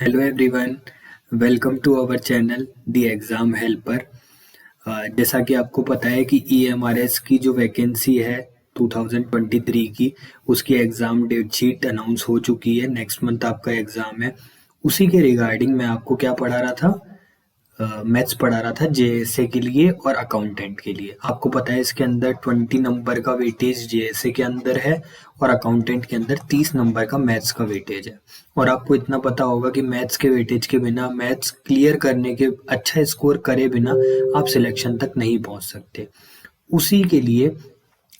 Hello everyone, welcome to our channel the exam helper. जैसा कि आपको पता है कि EMRS की जो वैकेंसी है 2023 की, उसकी एग्ज़ाम डेट शीट अनाउंस हो चुकी है। नेक्स्ट मंथ आपका एग्ज़ाम है। उसी के रिगार्डिंग मैं आपको क्या पढ़ा रहा था, मैथ्स पढ़ा रहा था JSA के लिए और अकाउंटेंट के लिए। आपको पता है इसके अंदर 20 नंबर का वेटेज JSA के अंदर है और अकाउंटेंट के अंदर 30 नंबर का मैथ्स का वेटेज है। और आपको इतना पता होगा कि मैथ्स के वेटेज के बिना, मैथ्स क्लियर करने के, अच्छा स्कोर करे बिना आप सिलेक्शन तक नहीं पहुंच सकते। उसी के लिए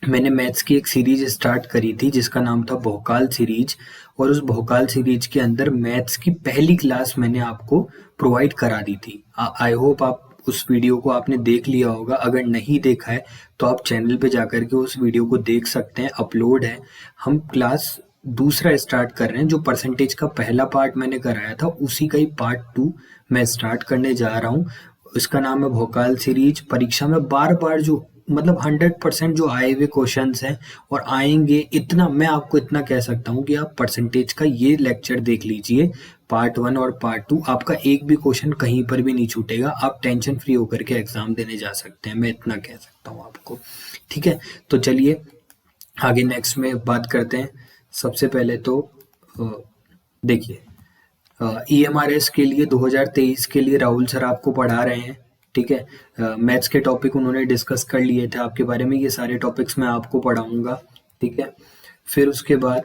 मैंने मैथ्स की एक सीरीज स्टार्ट करी थी जिसका नाम था भोकाल सीरीज। और उस भोकाल सीरीज के अंदर मैथ्स की पहली क्लास मैंने आपको प्रोवाइड करा दी थी। आई होप आप उस वीडियो को आपने देख लिया होगा। अगर नहीं देखा है तो आप चैनल पे जाकर के उस वीडियो को देख सकते हैं, अपलोड है। हम क्लास दूसरा स्टार्ट कर रहे हैं। जो परसेंटेज का पहला पार्ट मैंने कराया था उसी का ही पार्ट 2 मैं स्टार्ट करने जा रहा हूँ। इसका नाम है भोकाल सीरीज। परीक्षा में बार बार जो 100% जो आए हुए क्वेश्चंस हैं और आएंगे, इतना मैं आपको इतना कह सकता हूँ कि आप परसेंटेज का ये लेक्चर देख लीजिए, पार्ट 1 और पार्ट 2। आपका एक भी क्वेश्चन कहीं पर भी नहीं छूटेगा। आप टेंशन फ्री होकर के एग्जाम देने जा सकते हैं, मैं इतना कह सकता हूँ आपको। ठीक है, तो चलिए आगे नेक्स्ट में बात करते हैं। सबसे पहले तो देखिए, EMRS के लिए 2023 के लिए राहुल सर आपको पढ़ा रहे हैं। ठीक है, मैथ्स के टॉपिक उन्होंने डिस्कस कर लिए थे आपके बारे में। ये सारे टॉपिक्स मैं आपको पढ़ाऊंगा। ठीक है, फिर उसके बाद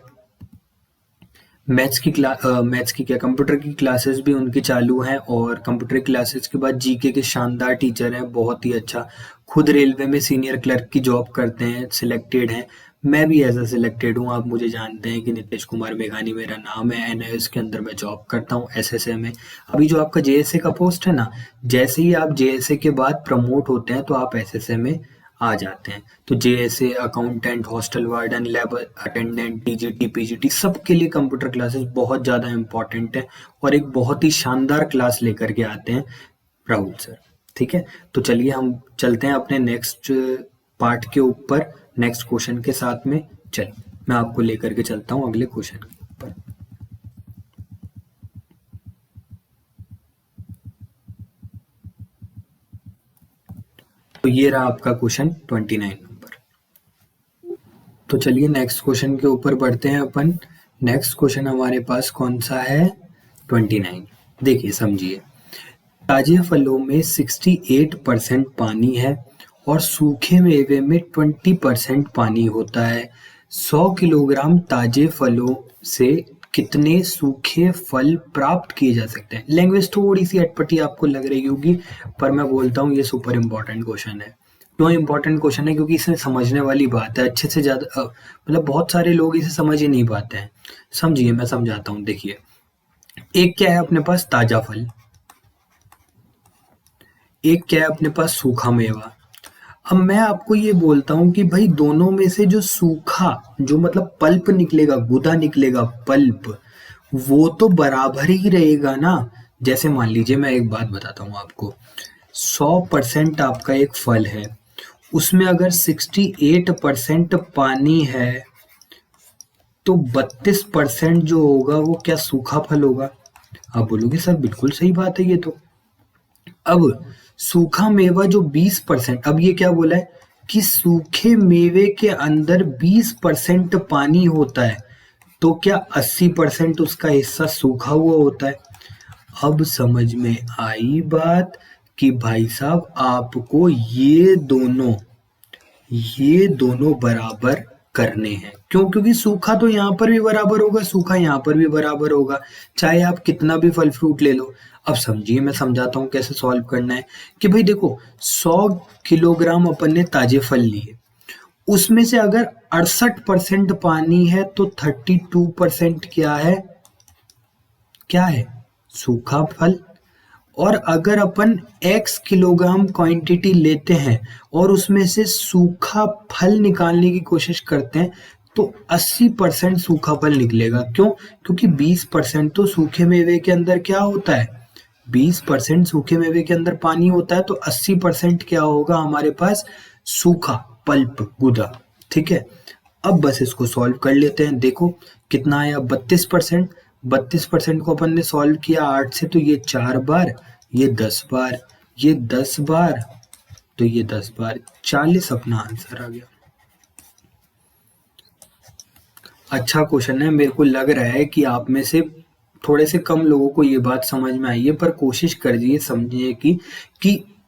मैथ्स की क्या, कंप्यूटर की क्लासेस भी उनकी चालू हैं। और कंप्यूटर क्लासेस के बाद जीके के शानदार टीचर हैं, बहुत ही अच्छा। खुद रेलवे में सीनियर क्लर्क की जॉब करते हैं, सिलेक्टेड हैं। मैं भी ऐसा सिलेक्टेड हूँ। आप मुझे जानते हैं कि नीतीश कुमार मेघानी मेरा नाम है। NIOS के अंदर मैं जॉब करता हूँ, SSA में। अभी जो आपका JSA का पोस्ट है ना, जैसे ही आप JSA के बाद प्रमोट होते हैं तो आप SSA में आ जाते हैं। तो JSA, accountant, hostel warden, lab attendant, TGT, PGT, सबके लिए कंप्यूटर क्लासेस बहुत ज़्यादा इंपॉर्टेंट है। और एक बहुत ही शानदार क्लास लेकर के आते हैं राहुल सर। ठीक है, तो चलिए हम चलते हैं अपने नेक्स्ट पार्ट के ऊपर, नेक्स्ट क्वेश्चन के साथ में। चलिए मैं आपको लेकर के चलता हूँ अगले क्वेश्चन के ऊपर। तो ये रहा आपका क्वेश्चन 29 नंबर। तो चलिए नेक्स्ट क्वेश्चन के ऊपर बढ़ते हैं अपन। नेक्स्ट क्वेश्चन हमारे पास कौन सा है, 29। देखिए समझिए, ताजे फलों में 68% पानी है और सूखे मेवे में 20% पानी होता है। 100 किलोग्राम ताजे फलों से कितने सूखे फल प्राप्त किए जा सकते हैं। लैंग्वेज थोड़ी सी अटपटी आपको लग रही होगी, पर मैं बोलता हूँ ये सुपर इम्पोर्टेंट क्वेश्चन है। क्यों इम्पोर्टेंट क्वेश्चन है? क्योंकि इसमें समझने वाली बात है। अच्छे से ज़्यादा मतलब बहुत सारे लोग इसे समझ ही नहीं पाते हैं। समझिए, मैं समझाता हूँ। देखिए, एक क्या है अपने पास, ताजा फल। एक क्या है अपने पास, सूखा मेवा। अब मैं आपको ये बोलता हूँ कि भाई दोनों में से जो सूखा, जो मतलब पल्प निकलेगा, गुदा निकलेगा, पल्प, वो तो बराबर ही रहेगा ना। जैसे मान लीजिए, मैं एक बात बताता हूँ आपको। 100% आपका एक फल है, उसमें अगर 68% पानी है तो 32% जो होगा वो क्या सूखा फल होगा? आप बोलोगे सर बिल्कुल सही बात है ये तो। अब सूखा मेवा जो 20%, अब ये क्या बोला है कि सूखे मेवे के अंदर 20% पानी होता है, तो क्या 80% उसका हिस्सा सूखा हुआ होता है? अब समझ में आई बात कि भाई साहब आपको ये दोनों बराबर करने हैं। क्यों? क्योंकि सूखा तो यहाँ पर भी बराबर होगा, सूखा यहाँ पर भी बराबर होगा, चाहे आप कितना भी फल फ्रूट ले लो। अब समझिए, मैं समझाता हूँ कैसे सॉल्व करना है। कि भाई देखो, 100 किलोग्राम अपन ने ताजे फल लिए, उसमें से अगर 68% पानी है तो 32% क्या है सूखा फल। और अगर अपन x किलोग्राम क्वांटिटी लेते हैं और उसमें से सूखा फल निकालने की कोशिश करते हैं तो 80% सूखा फल निकलेगा। क्यों? क्योंकि 20% तो सूखे मेवे के अंदर क्या होता है, 20% सूखे मेवे के अंदर पानी होता है, तो 80% क्या होगा हमारे पास, सूखा पल्प, गुदा। ठीक है, अब बस इसको सॉल्व कर लेते हैं। देखो कितना आया, 32%। 32% को अपन ने सॉल्व किया 8 से, तो ये 4 बार, ये 10 बार, ये 10 बार, तो ये 10 बार, 40 अपना आंसर आ गया। अच्छा क्वेश्चन है, मेरे को लग रहा है कि आप में से थोड़े से कम लोगों को ये बात समझ में आई है, पर कोशिश करिए समझिए कि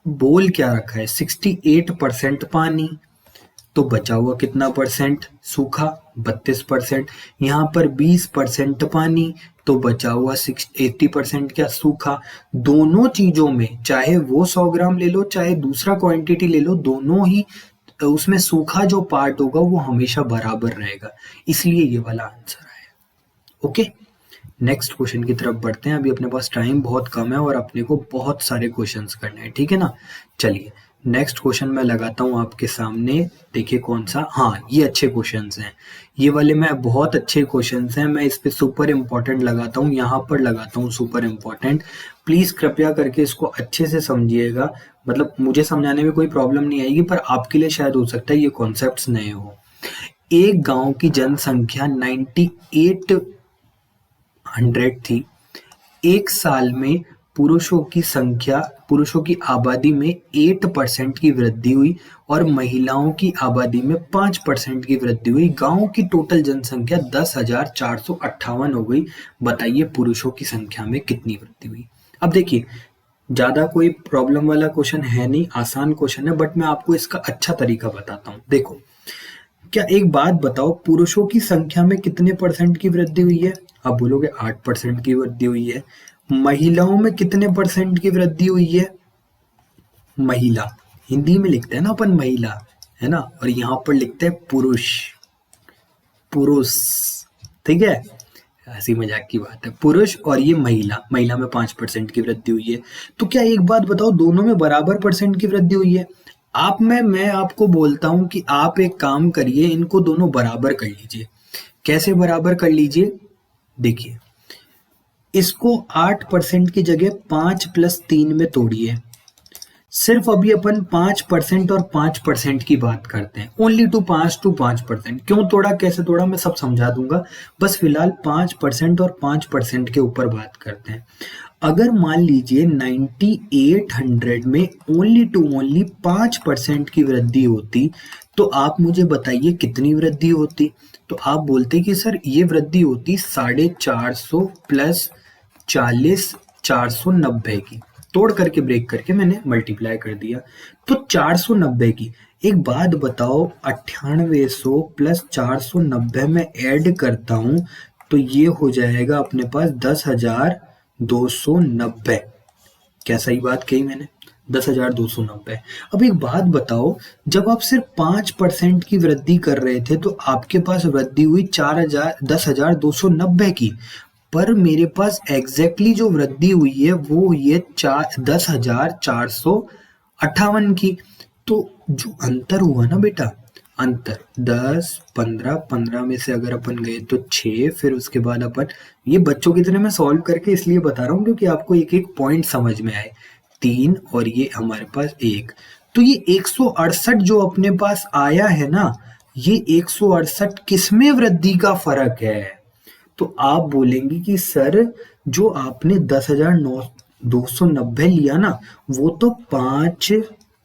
बोल क्या रखा है। 68% पानी, तो बचा हुआ कितना परसेंट सूखा, 32%। यहाँ पर 20% पानी, तो बचा हुआ 80% क्या सूखा। दोनों चीजों में चाहे वो 100 ग्राम ले लो चाहे दूसरा क्वांटिटी ले लो, दोनों ही उसमें सूखा जो पार्ट होगा वो हमेशा बराबर रहेगा, इसलिए ये वाला आंसर आया। ओके, नेक्स्ट क्वेश्चन की तरफ बढ़ते हैं। अभी अपने पास टाइम बहुत कम है और अपने को बहुत सारे क्वेश्चंस करने हैं, ठीक है ना। चलिए नेक्स्ट क्वेश्चन मैं लगाता हूँ आपके सामने, देखिए कौन सा। हाँ, ये अच्छे क्वेश्चंस हैं, ये वाले मैं बहुत अच्छे क्वेश्चंस हैं, मैं इस पे सुपर इम्पोर्टेंट लगाता हूँ, यहाँ पर लगाता हूँ सुपर इम्पोर्टेंट। प्लीज कृपया करके इसको अच्छे से समझिएगा, मतलब मुझे समझाने में कोई प्रॉब्लम नहीं आएगी, पर आपके लिए शायद हो सकता है ये कॉन्सेप्ट्स नए हो। एक गांव की जनसंख्या 9800 थी। एक साल में पुरुषों की आबादी में 8% की वृद्धि हुई और महिलाओं की आबादी में 5% की वृद्धि हुई। गांव की टोटल जनसंख्या 10,458 हो गई। बताइए पुरुषों की संख्या में कितनी वृद्धि हुई। अब देखिए, ज्यादा कोई प्रॉब्लम वाला क्वेश्चन है नहीं, आसान क्वेश्चन है, बट मैं आपको इसका अच्छा तरीका बताता हूँ। देखो, क्या एक बात बताओ, पुरुषों की संख्या में कितने परसेंट की वृद्धि हुई है? आप बोलोगे 8% की वृद्धि हुई है। महिलाओं में कितने परसेंट की वृद्धि हुई है? महिला हिंदी में लिखते हैं ना अपन महिला, है ना, और यहाँ पर लिखते हैं पुरुष, पुरुष, ठीक है, हंसी मजाक की बात है। पुरुष और ये महिला में 5% की वृद्धि हुई है। तो क्या एक बात बताओ, दोनों में बराबर परसेंट की वृद्धि हुई है? मैं आपको बोलता हूं कि आप एक काम करिए, इनको दोनों बराबर कर लीजिए। कैसे बराबर कर लीजिए? देखिए, इसको 8% की जगह 5 + 3 में तोड़िए। सिर्फ अभी अपन 5% और 5% की बात करते हैं, ओनली टू 5% क्यों तोड़ा, कैसे तोड़ा, मैं सब समझा दूंगा। बस फिलहाल 5% और 5% के ऊपर बात करते हैं। अगर मान लीजिए 9800 में ओनली टू ओनली 5% की वृद्धि होती, तो आप मुझे बताइए कितनी वृद्धि होती। तो आप बोलते कि सर ये वृद्धि होती 450 + 40, 490 की। तोड़ करके ब्रेक करके मैंने मल्टीप्लाई कर दिया, तो 490 की। एक बात बताओ, 9800 + 490 में ऐड करता हूं तो ये हो जाएगा अपने पास 10,290। क्या सही बात कही मैंने? 10,290। अब एक बात बताओ, जब आप सिर्फ 5% की वृद्धि कर रहे थे तो आपके पास वृद्धि हुई 10,290 की, पर मेरे पास एग्जैक्टली जो वृद्धि हुई है वो हुई है 10,458 की। तो जो अंतर हुआ ना बेटा, अंतर 10, 15, 15 में से अगर अपन गए तो 6, फिर उसके बाद अपन, ये बच्चों की तरह मैं सॉल्व करके इसलिए बता रहा हूँ क्योंकि आपको एक एक पॉइंट समझ में आए। 3 और ये हमारे पास 1, तो ये 168 जो अपने पास आया है ना, ये 168 किसमें वृद्धि का फर्क है? तो आप बोलेंगे कि सर जो आपने 10,290 लिया ना, वो तो 5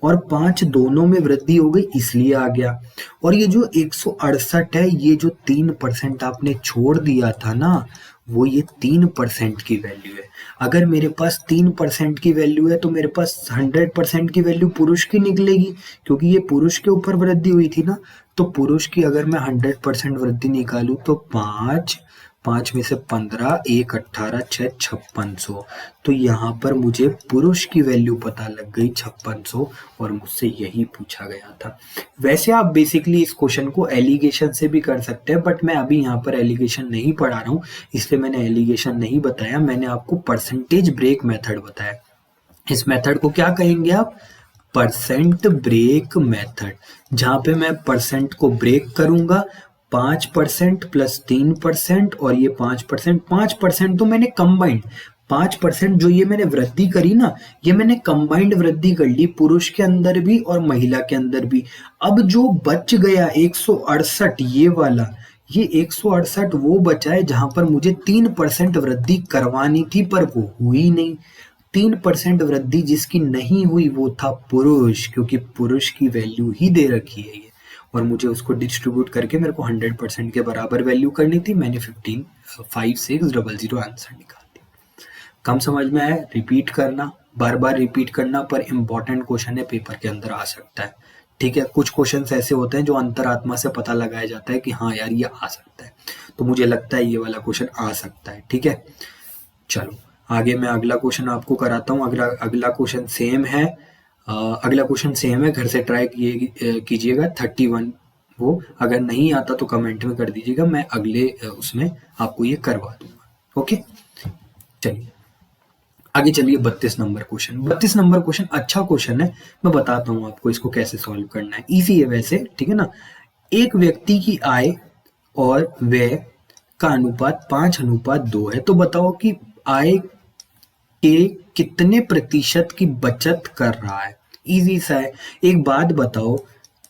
और 5 दोनों में वृद्धि हो गई इसलिए आ गया। और ये जो 168 है, ये जो 3% आपने छोड़ दिया था ना, वो ये 3% की वैल्यू है। अगर मेरे पास 3% की वैल्यू है तो मेरे पास 100% की वैल्यू पुरुष की निकलेगी, क्योंकि ये पुरुष के ऊपर वृद्धि हुई थी ना। तो पुरुष की अगर मैं 100% वृद्धि निकालूं तो 5 में से 15, 1 18, 6 5600। तो यहाँ पर मुझे पुरुष की वैल्यू पता लग गई 5600 और मुझसे यही पूछा गया था। वैसे आप बेसिकली इस क्वेश्चन को एलिगेशन से भी कर सकते हैं, बट मैं अभी यहाँ पर एलिगेशन नहीं पढ़ा रहा हूँ, इसलिए मैंने एलिगेशन नहीं बताया, मैंने आपको परसेंटेज ब्रेक मेथड बताया। इस मेथड को क्या कहेंगे आप? परसेंट ब्रेक मेथड, जहां पे मैं परसेंट को ब्रेक करूंगा, 5% + 3% और ये 5%, 5% तो मैंने कंबाइंड, 5% जो ये मैंने वृद्धि करी ना, ये मैंने कंबाइंड वृद्धि कर ली, पुरुष के अंदर भी और महिला के अंदर भी। अब जो बच गया 168 ये वाला, ये 168 वो बचा है जहां पर मुझे 3% वृद्धि करवानी थी पर वो हुई नहीं। 3% वृद्धि जिसकी नहीं हुई वो था पुरुष, क्योंकि पुरुष की वैल्यू ही दे रखी है ये, और मुझे उसको डिस्ट्रीब्यूट करके मेरे को 100% के बराबर वैल्यू करनी थी। मैंने 155600 आंसर निकाल दिया। कम समझ में आया? रिपीट करना, बार बार रिपीट करना, पर इम्पोर्टेंट क्वेश्चन है, पेपर के अंदर आ सकता है। ठीक है, कुछ क्वेश्चंस ऐसे होते हैं जो अंतरात्मा से पता लगाया जाता है कि हाँ यार ये आ सकता है, तो मुझे लगता है ये वाला क्वेश्चन आ सकता है। ठीक है, चलो आगे मैं अगला क्वेश्चन आपको कराता हूँ। अगला क्वेश्चन सेम है, घर से ट्राई कीजिएगा। 31 वो अगर नहीं आता तो कमेंट में कर दीजिएगा, मैं अगले उसमें आपको ये करवा दूंगा। ओके, चलिए आगे चलिए। 32 नंबर क्वेश्चन अच्छा क्वेश्चन है, मैं बताता हूँ आपको इसको कैसे सॉल्व करना है। इजी है वैसे, ठीक है ना। एक व्यक्ति की आय और व्यय का अनुपात 5:2 है, तो बताओ कि आय के कितने प्रतिशत की बचत कर रहा है। इजी सा है। एक बात बताओ,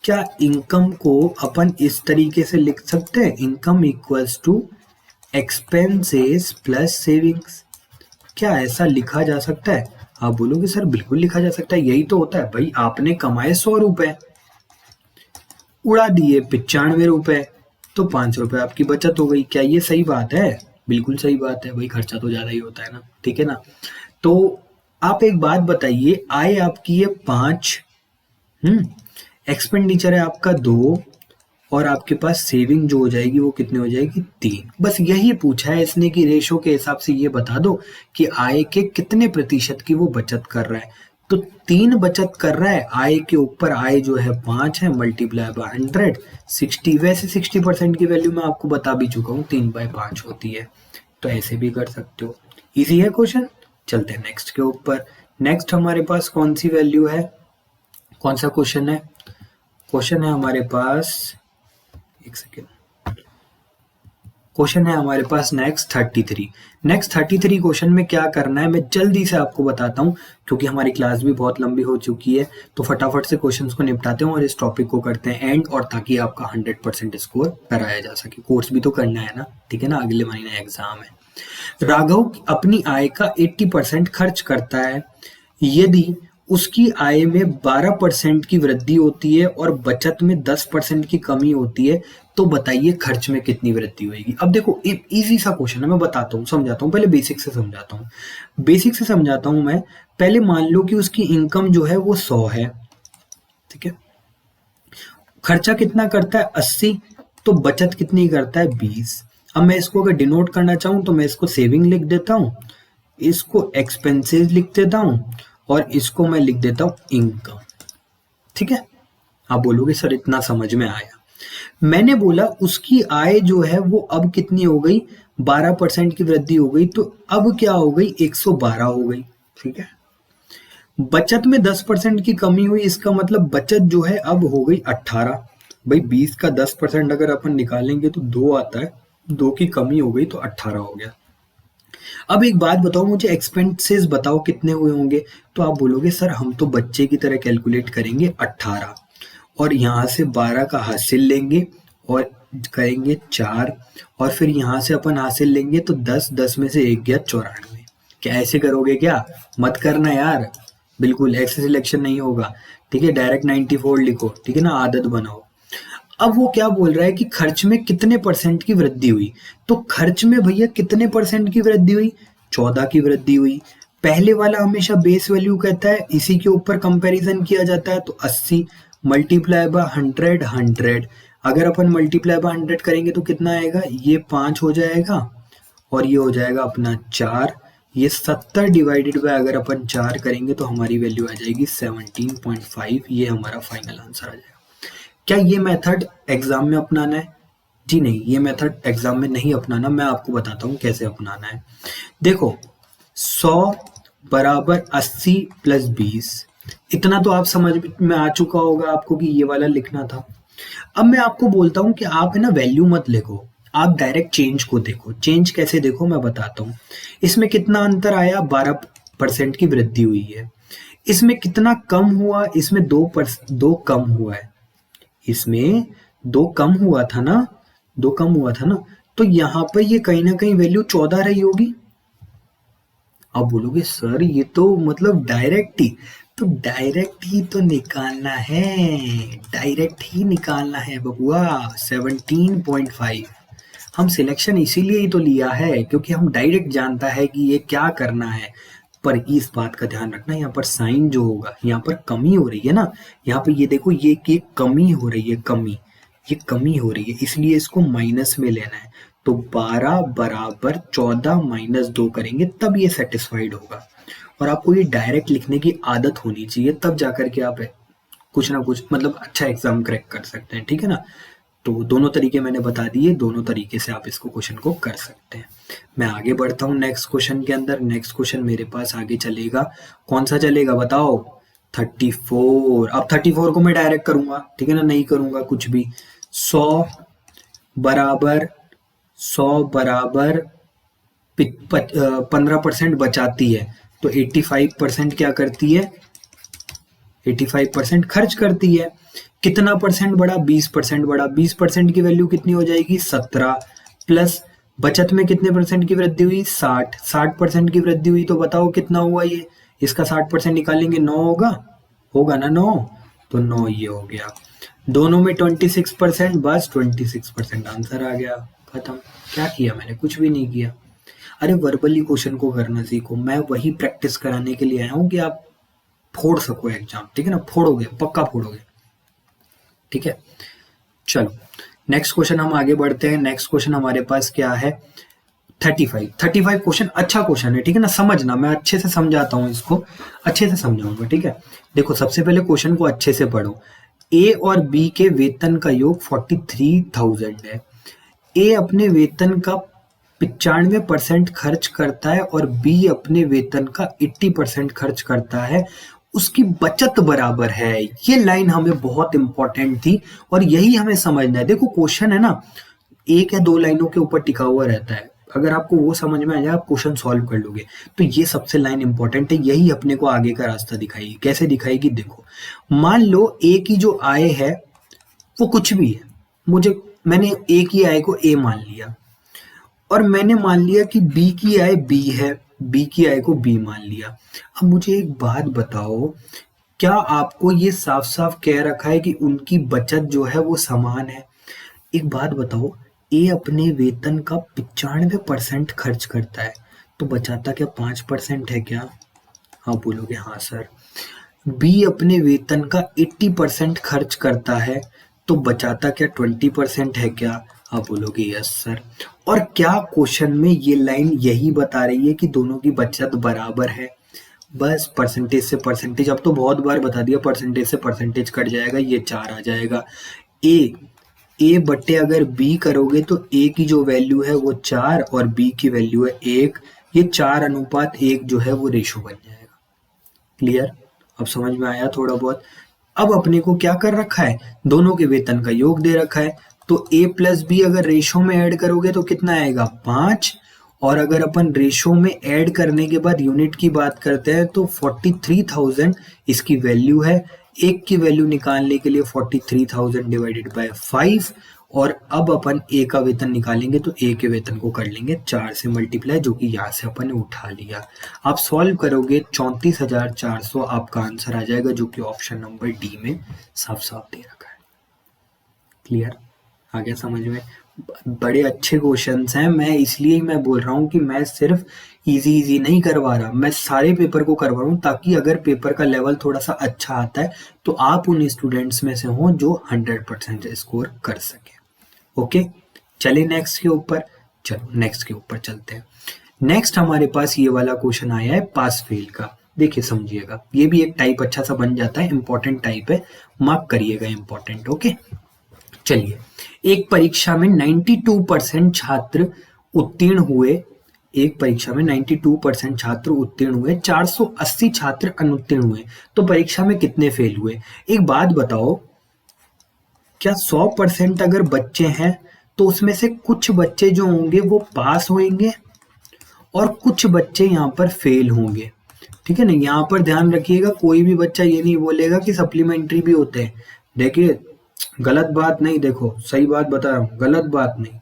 क्या इनकम को अपन इस तरीके से लिख सकते हैं, income equals to expenses plus savings? क्या ऐसा लिखा जा सकता है? आप बोलोगे सर बिल्कुल लिखा जा सकता है, यही तो होता है भाई। आपने कमाए 100 रुपए, उड़ा दिए 95 रुपए, तो 5 रुपए आपकी बचत हो गई। क्या ये सही बात है? बिल्कुल सही बात है भाई, खर्चा तो ज्यादा ही होता है ना, ठीक है ना। तो आप एक बात बताइए, आय आपकी है 5, एक्सपेंडिचर है आपका 2, और आपके पास सेविंग जो हो जाएगी वो कितनी हो जाएगी, 3। बस यही पूछा है इसने कि रेशो के हिसाब से ये बता दो कि आय के कितने प्रतिशत की वो बचत कर रहा है। तो 3 बचत कर रहा है, आय के ऊपर आय जो है 5 है, मल्टीप्लाई बाय 100, 60। वैसे 60% की वैल्यू मैं आपको बता भी चुका हूँ, 3/5 होती है, तो ऐसे भी कर सकते हो। इजी है क्वेश्चन। चलते हैं नेक्स्ट के ऊपर। नेक्स्ट हमारे पास कौन सी वैल्यू है, कौन सा क्वेश्चन है? क्वेश्चन है हमारे पास, एक सेकेंड, क्वेश्चन है हमारे पास नेक्स्ट 33। नेक्स्ट 33 क्वेश्चन में क्या करना है मैं जल्दी से आपको बताता हूँ, क्योंकि हमारी क्लास भी बहुत लंबी हो चुकी है, तो फटाफट से क्वेश्चंस को निपटाते हैं और इस टॉपिक को करते हैं एंड, और ताकि आपका 100% स्कोर कराया जा सके। कोर्स भी तो करना है ना, ठीक है ना, अगले महीने एग्जाम है। राघव अपनी आय का 80% खर्च करता है। यदि उसकी आय में 12% की वृद्धि होती है और बचत में 10% की कमी होती है, तो बताइए खर्च में कितनी वृद्धि होगी। अब देखो इजी सा क्वेश्चन है, मैं बताता हूँ, समझाता हूँ। पहले बेसिक से समझाता हूँ मैं। पहले मान लो कि उसकी इनकम जो है वो 100 है, ठीक है। खर्चा कितना करता है, 80, तो बचत कितनी करता है, 20। अब मैं इसको अगर डिनोट करना चाहूँ तो मैं इसको सेविंग लिख देता हूँ, इसको एक्सपेंसेस लिख देता हूँ, और इसको मैं लिख देता हूँ इनकम। ठीक है, आप बोलोगे सर इतना समझ में आया। मैंने बोला उसकी आय जो है वो अब कितनी हो गई, 12% की वृद्धि हो गई, तो अब क्या हो गई, 112 हो गई। ठीक है, बचत में 10% की कमी हुई, इसका मतलब बचत जो है अब हो गई 18। भाई 20 का 10% अगर अपन निकालेंगे तो 2 आता है, 2 की कमी हो गई तो 18 हो गया। अब एक बात बताओ मुझे, एक्सपेंसेस बताओ कितने हुए होंगे। तो आप बोलोगे सर हम तो बच्चे की तरह कैलकुलेट करेंगे 18, और यहाँ से 12 का हासिल लेंगे और करेंगे 4, और फिर यहाँ से अपन हासिल लेंगे तो 10, 10 में से 1 गया 94। क्या ऐसे करोगे क्या? मत करना यार, बिल्कुल ऐसे सिलेक्शन नहीं होगा। ठीक है, डायरेक्ट 94 लिखो, ठीक है ना, आदत बनाओ। अब वो क्या बोल रहा है कि खर्च में कितने परसेंट की वृद्धि हुई, तो खर्च में भैया कितने परसेंट की वृद्धि हुई, 14 की वृद्धि हुई। पहले वाला हमेशा बेस वैल्यू कहता है, इसी के ऊपर कंपैरिजन किया जाता है, तो 80 मल्टीप्लाई बाय 100। अगर अपन मल्टीप्लाई बाय 100 करेंगे तो कितना आएगा, ये 5 हो जाएगा और ये हो जाएगा अपना 4। ये 70 डिवाइडेड बाय अगर अपन 4 करेंगे तो हमारी वैल्यू आ जाएगी 17.5। ये हमारा फाइनल आंसर आ जाएगा। क्या ये मेथड एग्जाम में अपनाना है? जी नहीं, ये मेथड एग्जाम में नहीं अपनाना, मैं आपको बताता हूँ कैसे अपनाना है। देखो 100 बराबर 80 प्लस 20, इतना तो आप समझ में आ चुका होगा आपको कि ये वाला लिखना था। अब मैं आपको बोलता हूँ कि आप है ना वैल्यू मत लिखो, आप डायरेक्ट चेंज को देखो। चेंज कैसे देखो मैं बताता हूँ। इसमें कितना अंतर आया, 12% की वृद्धि हुई है। इसमें कितना कम हुआ, इसमें 2 कम हुआ है, इसमें 2 कम हुआ था ना, 2 कम हुआ था ना, तो यहाँ पर ये कहीं ना कहीं वैल्यू 14 रही होगी। आप बोलोगे सर ये तो मतलब डायरेक्ट ही तो निकालना है, डायरेक्ट ही निकालना है बबुआ। 17.5 हम सिलेक्शन इसीलिए ही तो लिया है क्योंकि हम डायरेक्ट जानता है कि ये क्या करना है। पर इस बात का ध्यान रखना, यहाँ पर साइन जो होगा, यहाँ पर कमी हो रही है ना, यहाँ पे ये देखो ये कि कमी हो रही है, ये कमी हो रही है, इसलिए इसको माइनस में लेना है। तो 12 बराबर 14 माइनस 2 करेंगे तब ये सेटिस्फाइड होगा। और आपको ये डायरेक्ट लिखने की आदत होनी चाहिए, तब जाकर के आप कुछ ना कुछ मतलब अच्छा एग्जाम क्रैक कर सकते हैं, ठीक है ना। तो दोनों तरीके मैंने बता दिए, दोनों तरीके से आप इसको क्वेश्चन को कर सकते हैं। मैं आगे बढ़ता हूँ नेक्स्ट क्वेश्चन के अंदर। नेक्स्ट क्वेश्चन मेरे पास आगे चलेगा, कौन सा चलेगा बताओ? 34। अब 34 को मैं डायरेक्ट करूंगा, ठीक है ना, नहीं करूंगा कुछ भी। 100 बराबर 15% बचाती है, तो 85% क्या करती है? 85% खर्च करती है। कितना परसेंट बढ़ा? 20% बढ़ा। 20% की वैल्यू कितनी हो जाएगी? 17 प्लस बचत में कितने परसेंट की वृद्धि हुई? 60। 60% की वृद्धि हुई, तो बताओ कितना हुआ ये? इसका 60% निकालेंगे, 9 होगा ना 9, तो 9 ये हो गया। दोनों में 26%, बस 26% आंसर आ गया, खत्म। क्या किया मैंने? कुछ भी नहीं किया। अरे वर्बली क्वेश्चन को करना सीखो, मैं वही प्रैक्टिस कराने के लिए आया हूँ कि आप फोड़ सको एग्जाम, ठीक है ना, फोड़ोगे, पक्का फोड़ोगे, ठीक है। चलो नेक्स्ट क्वेश्चन हम आगे बढ़ते हैं। नेक्स्ट क्वेश्चन हमारे पास क्या है? 35 क्वेश्चन अच्छा क्वेश्चन है, ठीक है ना, समझना, मैं अच्छे से समझाता हूँ, इसको अच्छे से समझाऊंगा, ठीक है। देखो सबसे पहले क्वेश्चन को अच्छे से पढ़ो। ए और बी के वेतन का योग 43,000 है। ए अपने वेतन का 95% खर्च करता है और बी अपने वेतन का 80% खर्च करता है। उसकी बचत बराबर है। ये लाइन हमें बहुत इंपॉर्टेंट थी और यही हमें समझना है। देखो क्वेश्चन है ना, एक या दो लाइनों के ऊपर टिका हुआ रहता है, अगर आपको वो समझ में आ जाए आप क्वेश्चन सॉल्व कर लोगे। तो ये सबसे लाइन इंपॉर्टेंट है, यही अपने को आगे का रास्ता दिखाएगी। कैसे दिखाएगी? देखो मान लो ए की जो आय है वो कुछ भी है, मैंने ए की आय को ए मान लिया और मैंने मान लिया कि बी की आय बी है, बी की आय को बी मान लिया। अब मुझे एक बात बताओ, क्या आपको ये साफ साफ कह रखा है कि उनकी बचत जो है वो समान है? एक बात बताओ, ए अपने वेतन का 95% खर्च करता है, तो बचाता क्या 5% है क्या? हाँ बोलोगे हाँ सर। बी अपने वेतन का 80% खर्च करता है, तो बचाता क्या 20% है क्या? आप बोलोगे यस सर। और क्या क्वेश्चन में ये लाइन यही बता रही है कि दोनों की बचत बराबर है? बस परसेंटेज से परसेंटेज, अब तो बहुत बार बता दिया, परसेंटेज से परसेंटेज कट जाएगा, ये 4 आ जाएगा। ए बट्टे अगर बी करोगे तो ए की जो वैल्यू है वो 4 और बी की वैल्यू है 1, ये 4:1 जो है वो रेशो बन जाएगा। क्लियर? अब समझ में आया थोड़ा बहुत? अब अपने को क्या कर रखा है? दोनों के वेतन का योग दे रखा है, तो ए प्लस बी अगर रेशो में ऐड करोगे तो कितना आएगा? 5। और अगर अपन रेशो में ऐड करने के बाद यूनिट की बात करते हैं तो 43,000 इसकी वैल्यू है। एक की वैल्यू निकालने के लिए 43,000 डिवाइडेड बाय 5, और अब अपन ए का वेतन निकालेंगे तो ए के वेतन को कर लेंगे 4 से मल्टीप्लाई, जो कि यहाँ से अपन ने उठा लिया। आप सॉल्व करोगे 34,400 आपका आंसर आ जाएगा, जो कि ऑप्शन नंबर डी में साफ साफ दे रखा है। क्लियर? आ गया समझ में? बड़े अच्छे क्वेश्चंस हैं, मैं इसलिए मैं बोल रहा हूँ कि मैं सिर्फ इजी नहीं करवा रहा, मैं सारे पेपर को करवा रहा हूँ, ताकि अगर पेपर का लेवल थोड़ा सा अच्छा आता है तो आप उन स्टूडेंट्स में से हो जो 100% स्कोर कर सके। ओके, चलिए नेक्स्ट के ऊपर। चलो नेक्स्ट के ऊपर चलते हैं। नेक्स्ट हमारे पास ये वाला क्वेश्चन आया है पास फेल का। देखिए समझिएगा, ये भी एक टाइप अच्छा सा बन जाता है, इंपॉर्टेंट टाइप है, मार्क करिएगा इंपॉर्टेंट। ओके चलिए, एक परीक्षा में 92% छात्र उत्तीर्ण हुए, एक परीक्षा में 92% छात्र उत्तीर्ण हुए, 480 छात्र अनुत्तीर्ण हुए, तो परीक्षा में कितने फेल हुए? एक बात बताओ, क्या 100% अगर बच्चे हैं तो उसमें से कुछ बच्चे जो होंगे वो पास होंगे और कुछ बच्चे यहाँ पर फेल होंगे, ठीक है ना। यहाँ पर ध्यान रखिएगा, कोई भी बच्चा ये नहीं बोलेगा कि सप्लीमेंट्री भी होते हैं। देखिए गलत बात नहीं, देखो सही बात बता रहा हूँ, गलत बात नहीं।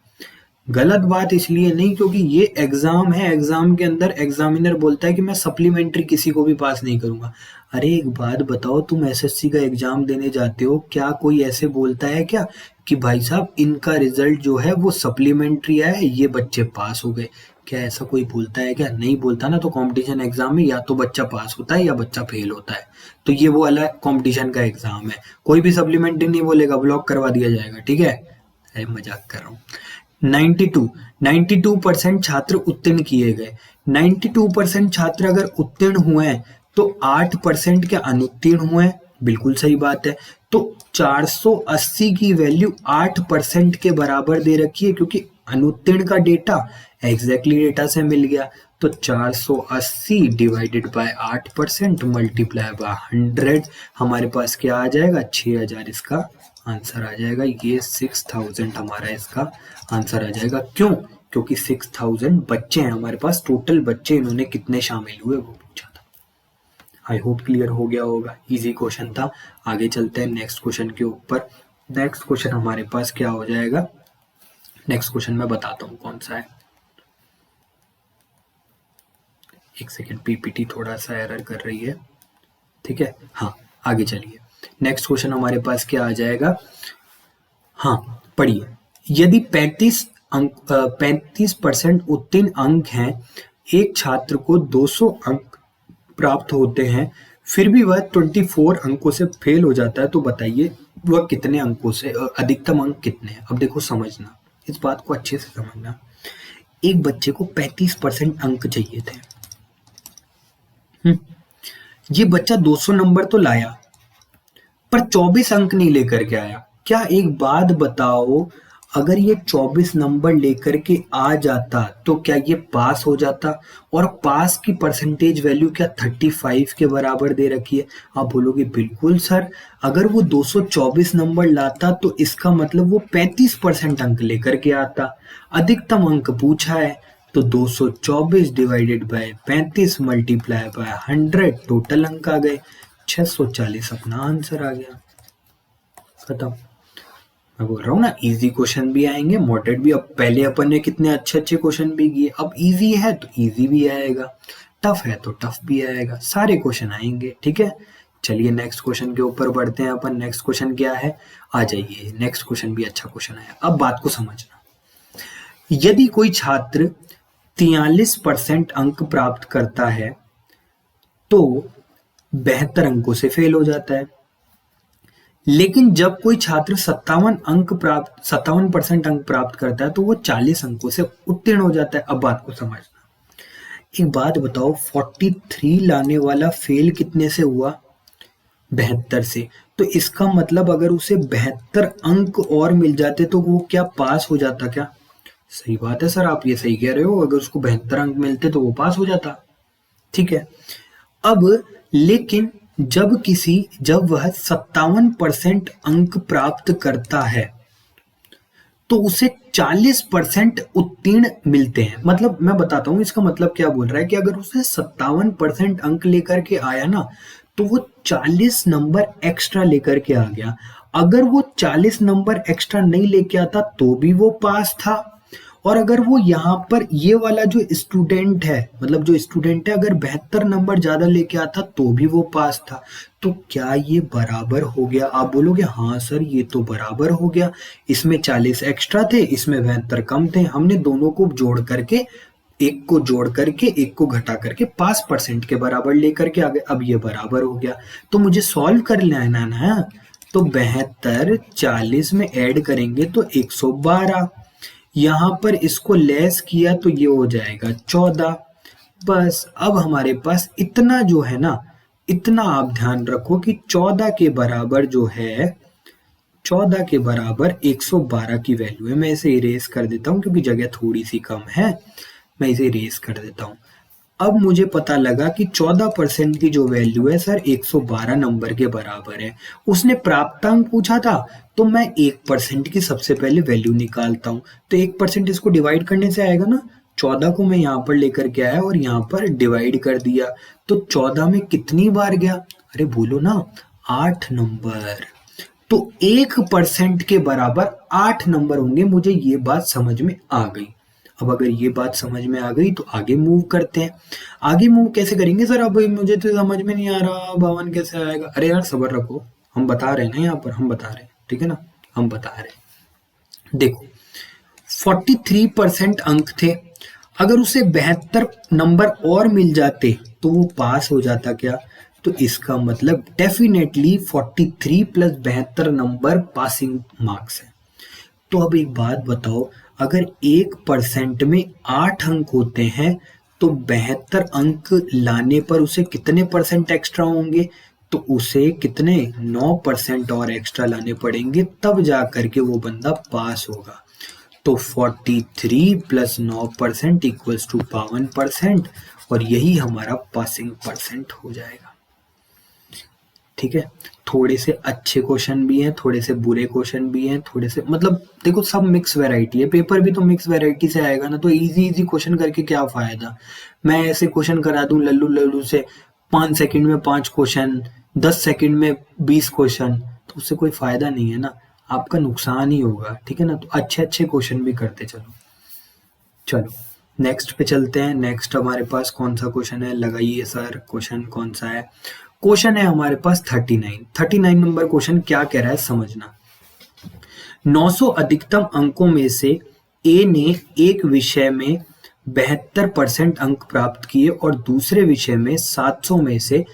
गलत बात इसलिए नहीं क्योंकि ये एग्जाम है, एग्जाम के अंदर एग्जामिनर बोलता है कि मैं सप्लीमेंट्री किसी को भी पास नहीं करूंगा। अरे एक बात बताओ, तुम एसएससी का एग्जाम देने जाते हो, क्या कोई ऐसे बोलता है क्या कि भाई साहब इनका रिजल्ट जो है वो सप्लीमेंट्री आया है, ये बच्चे पास हो गए? क्या ऐसा कोई बोलता है क्या? नहीं बोलता ना। तो कंपटीशन एग्जाम में या तो बच्चा पास होता है या बच्चा फेल होता है। तो ये वो अलग कंपटीशन का एग्जाम है, कोई भी सप्लीमेंट्री नहीं बोलेगा, ब्लॉक करवा दिया जाएगा। ठीक है, अरे मजाक कर रहा हूँ। 92% छात्र उत्तीर्ण किए गए। 92% छात्र अगर उत्तीर्ण हुए हैं तो 8% के अनुत्तीर्ण हुए हैं। बिल्कुल सही बात है। तो 480 की वैल्यू 8% के बराबर दे रखी है, क्योंकि अनुत्तीर्ण का डेटा एग्जैक्टली डेटा से मिल गया। तो 480 डिवाइडेड बाय 8% मल्टीप्लाई बाय 100, हमारे पास क्या आ जाएगा? 6000 इसका आंसर आ जाएगा। ये 6000 हमारा इसका आंसर आ जाएगा। क्यों? क्योंकि 6000 बच्चे हैं हमारे पास, टोटल बच्चे इन्होंने कितने शामिल हुए वो पूछा था। आई होप क्लियर हो गया होगा, इजी क्वेश्चन था। आगे चलते हैं नेक्स्ट क्वेश्चन के ऊपर। नेक्स्ट क्वेश्चन हमारे पास क्या हो जाएगा? नेक्स्ट क्वेश्चन मैं बताता हूँ कौन सा है। एक सेकेंड, पीपीटी थोड़ा सा एरर कर रही है। ठीक है, हाँ आगे चलिए। नेक्स्ट क्वेश्चन हमारे पास क्या आ जाएगा? हाँ पढ़िए। यदि 35% उत्तीर्ण अंक हैं, एक छात्र को 200 अंक प्राप्त होते हैं, फिर भी वह 24 अंकों से फेल हो जाता है, तो बताइए वह कितने अंकों से, अधिकतम अंक कितने हैं? अब देखो समझना, इस बात को अच्छे से समझना। एक बच्चे को 35% अंक चाहिए थे। ये बच्चा 200 नंबर तो लाया पर 24 अंक नहीं लेकर के आया। क्या एक बात बताओ, अगर ये 24 नंबर लेकर के आ जाता तो क्या ये पास हो जाता? और पास की परसेंटेज वैल्यू क्या 35 के बराबर दे रखी है? आप बोलोगे बिल्कुल सर, अगर वो 224 नंबर लाता तो इसका मतलब वो 35% अंक लेकर के आता। अधिकतम अंक पूछा है तो 224 divided by 35 multiply by 100, total अंक आ गए 640, अपना आंसर आ गया। खत्म। मैं बोल रहा हूँ ना, इजी क्वेश्चन भी आएंगे, मॉडरेट भी। अब पहले अपन ने कितने अच्छे अच्छे क्वेश्चन भी किए, अब इजी है तो इजी भी आएगा, टफ है तो टफ भी आएगा, सारे क्वेश्चन आएंगे। ठीक है, चलिए नेक्स्ट क्वेश्चन के ऊपर बढ़ते हैं अपन। नेक्स्ट क्वेश्चन क्या है? आ जाइए, नेक्स्ट क्वेश्चन भी अच्छा क्वेश्चन आया। अब बात को समझना। यदि कोई छात्र 43% अंक प्राप्त करता है तो 72 अंकों से फेल हो जाता है। लेकिन जब कोई छात्र 57% अंक प्राप्त करता है तो वो 40 अंकों से उत्तीर्ण हो जाता है। अब बात को समझना। एक बात बताओ, 43 लाने वाला फेल कितने से हुआ? 72 से। तो इसका मतलब अगर उसे 72 अंक और मिल जाते तो वो क्या पास हो जाता क्या? सही बात है सर, आप ये सही कह रहे हो, अगर उसको 72 अंक मिलते तो वो पास हो जाता। ठीक है, अब लेकिन जब वह 57% अंक प्राप्त करता है तो उसे 40% उत्तीर्ण मिलते हैं। मतलब मैं बताता हूं इसका मतलब क्या बोल रहा है कि अगर उसे 57% अंक लेकर के आया ना तो वो 40 नंबर एक्स्ट्रा लेकर के आ गया। अगर वो 40 नंबर एक्स्ट्रा नहीं लेके आता तो भी वो पास था। और अगर वो यहाँ पर ये वाला जो स्टूडेंट है, मतलब जो स्टूडेंट है, अगर 72 नंबर ज्यादा लेके आता तो भी वो पास था। तो क्या ये बराबर हो गया? आप बोलोगे हाँ सर ये तो बराबर हो गया, इसमें 40 एक्स्ट्रा थे, इसमें 72 कम थे, हमने दोनों को जोड़ करके, एक को जोड़ करके एक को घटा करके पास परसेंट के बराबर लेकर के आ गए। अब ये बराबर हो गया तो मुझे सॉल्व कर लेना ना। तो 72 40 में ऐड करेंगे तो 112, यहां पर इसको लेस किया तो ये हो जाएगा 14। बस अब हमारे पास इतना जो है ना, इतना आप ध्यान रखो कि 14 के बराबर जो है, 14 के बराबर 112 की वैल्यू है। मैं इसे इरेज कर देता हूं क्योंकि जगह थोड़ी सी कम है, मैं इसे इरेज कर देता हूं। अब मुझे पता लगा कि 14% की जो वैल्यू है सर 112 नंबर के बराबर है। उसने प्राप्तांक पूछा था तो मैं 1% की सबसे पहले वैल्यू निकालता हूं। तो 1% इसको डिवाइड करने से आएगा ना, 14 को मैं यहाँ पर लेकर के आया और यहाँ पर डिवाइड कर दिया। तो 14 में कितनी बार गया? अरे बोलो ना, 8 नंबर। तो 1% के बराबर 8 नंबर होंगे। मुझे ये बात समझ में आ गई। अब अगर ये बात समझ में आ गई तो आगे मूव करते हैं। आगे मूव कैसे करेंगे सर? अब मुझे तो समझ में नहीं आ रहा, 52 कैसे आएगा? अरे यार सब्र रखो, हम बता रहे हैं ना, यहाँ पर हम बता रहे हैं, ठीक है ना, हम बता रहे हैं। देखो 43% अंक थे, अगर उसे 72 नंबर और मिल जाते तो वो पास हो जाता क्या? तो इसका मतलब definitely 43 plus 72 number passing marks है। तो अब एक बात बताओ, अगर 1% में 8 अंक होते हैं तो 72 अंक लाने पर उसे कितने परसेंट एक्स्ट्रा होंगे? तो उसे कितने 9% और एक्स्ट्रा लाने पड़ेंगे, तब जा करके वो बंदा पास होगा। तो 43 प्लस 9% इक्वल्स टू 52%, और यही हमारा पासिंग परसेंट हो जाएगा। ठीक है, थोड़े से अच्छे क्वेश्चन भी हैं, थोड़े से बुरे क्वेश्चन भी हैं, थोड़े से मतलब देखो सब मिक्स वैरायटी है। पेपर भी तो मिक्स वैरायटी से आएगा ना, तो इजी इजी क्वेश्चन करके क्या फायदा? मैं ऐसे क्वेश्चन करा दूं लल्लू लल्लू से 5 सेकंड में 5 क्वेश्चन, 10 सेकंड में 20 क्वेश्चन, तो उससे कोई फायदा नहीं है ना, आपका नुकसान ही होगा। ठीक है ना, तो अच्छे अच्छे क्वेश्चन भी करते चलो। चलो नेक्स्ट पे चलते हैं। नेक्स्ट हमारे पास कौन सा क्वेश्चन है? लगाइए सर, क्वेश्चन कौन सा है? क्वेश्चन है हमारे पास 39 नंबर क्वेश्चन। क्या कह रहा है समझना। 900 अधिकतम अंकों में से ए ने एक विषय में 72% अंक प्राप्त किए और दूसरे विषय में 700 में से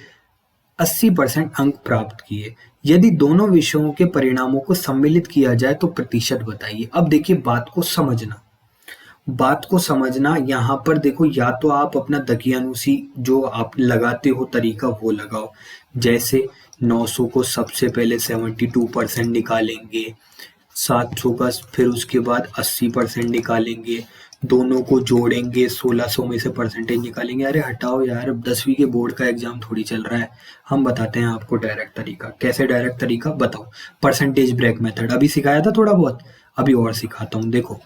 80% अंक प्राप्त किए। यदि दोनों विषयों के परिणामों को सम्मिलित किया जाए तो प्रतिशत बताइए। अब देखिए बात को समझना, बात को समझना। यहाँ पर देखो, या तो आप अपना दकियानुसी जो आप लगाते हो तरीका वो लगाओ। जैसे 900 को सबसे पहले 72% निकालेंगे, 700 का फिर उसके बाद 80% निकालेंगे, दोनों को जोड़ेंगे, 1600 में से परसेंटेज निकालेंगे। अरे हटाओ यार, अब 10वीं के बोर्ड का एग्जाम थोड़ी चल रहा है। हम बताते हैं आपको डायरेक्ट तरीका। कैसे डायरेक्ट तरीका? बताओ। परसेंटेज ब्रेक मेथड अभी सिखाया था थोड़ा बहुत, अभी और सिखाता हूँ। देखो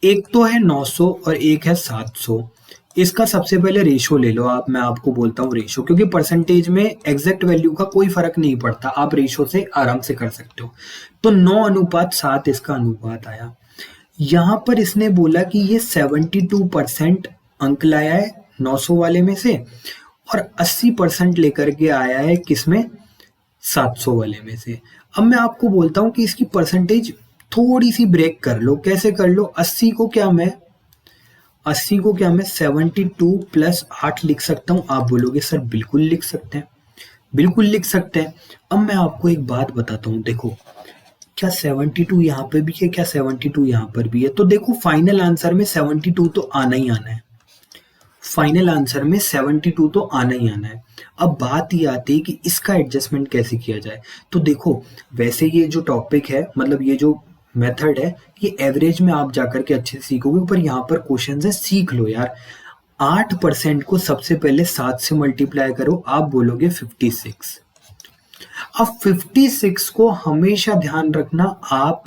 एक तो है 900 और एक है 700। इसका सबसे पहले रेशो ले लो आप। मैं आपको बोलता हूँ रेशो, क्योंकि परसेंटेज में एग्जैक्ट वैल्यू का कोई फर्क नहीं पड़ता, आप रेशो से आराम से कर सकते हो। तो 9:7 इसका अनुपात आया। यहां पर इसने बोला कि ये 72% अंक लाया है 900 वाले में से, और 80% लेकर के आया है किसमें? 700 वाले में से। अब मैं आपको बोलता हूं कि इसकी परसेंटेज थोड़ी सी ब्रेक कर लो। कैसे कर लो? 80 को क्या मैं 72 प्लस 8 लिख सकता हूं? आप बोलोगे सर बिल्कुल लिख सकते हैं, बिल्कुल लिख सकते हैं। अब मैं आपको एक बात बताता हूं, देखो क्या 72 यहाँ पे भी है, क्या 72 यहाँ पर भी है? तो देखो फाइनल आंसर में 72 तो आना ही आना है, फाइनल आंसर में 72 तो आना ही आना है। अब बात ये आती है कि इसका एडजस्टमेंट कैसे किया जाए। तो देखो वैसे ये जो टॉपिक है, मतलब ये जो मेथड है, ये एवरेज में आप जाकर के अच्छे से सीखोगे, पर यहाँ पर क्वेश्चन है, सीख लो यार। 8% को सबसे पहले 7 से मल्टीप्लाई करो, आप बोलोगे 56। अब 56 को हमेशा ध्यान रखना आप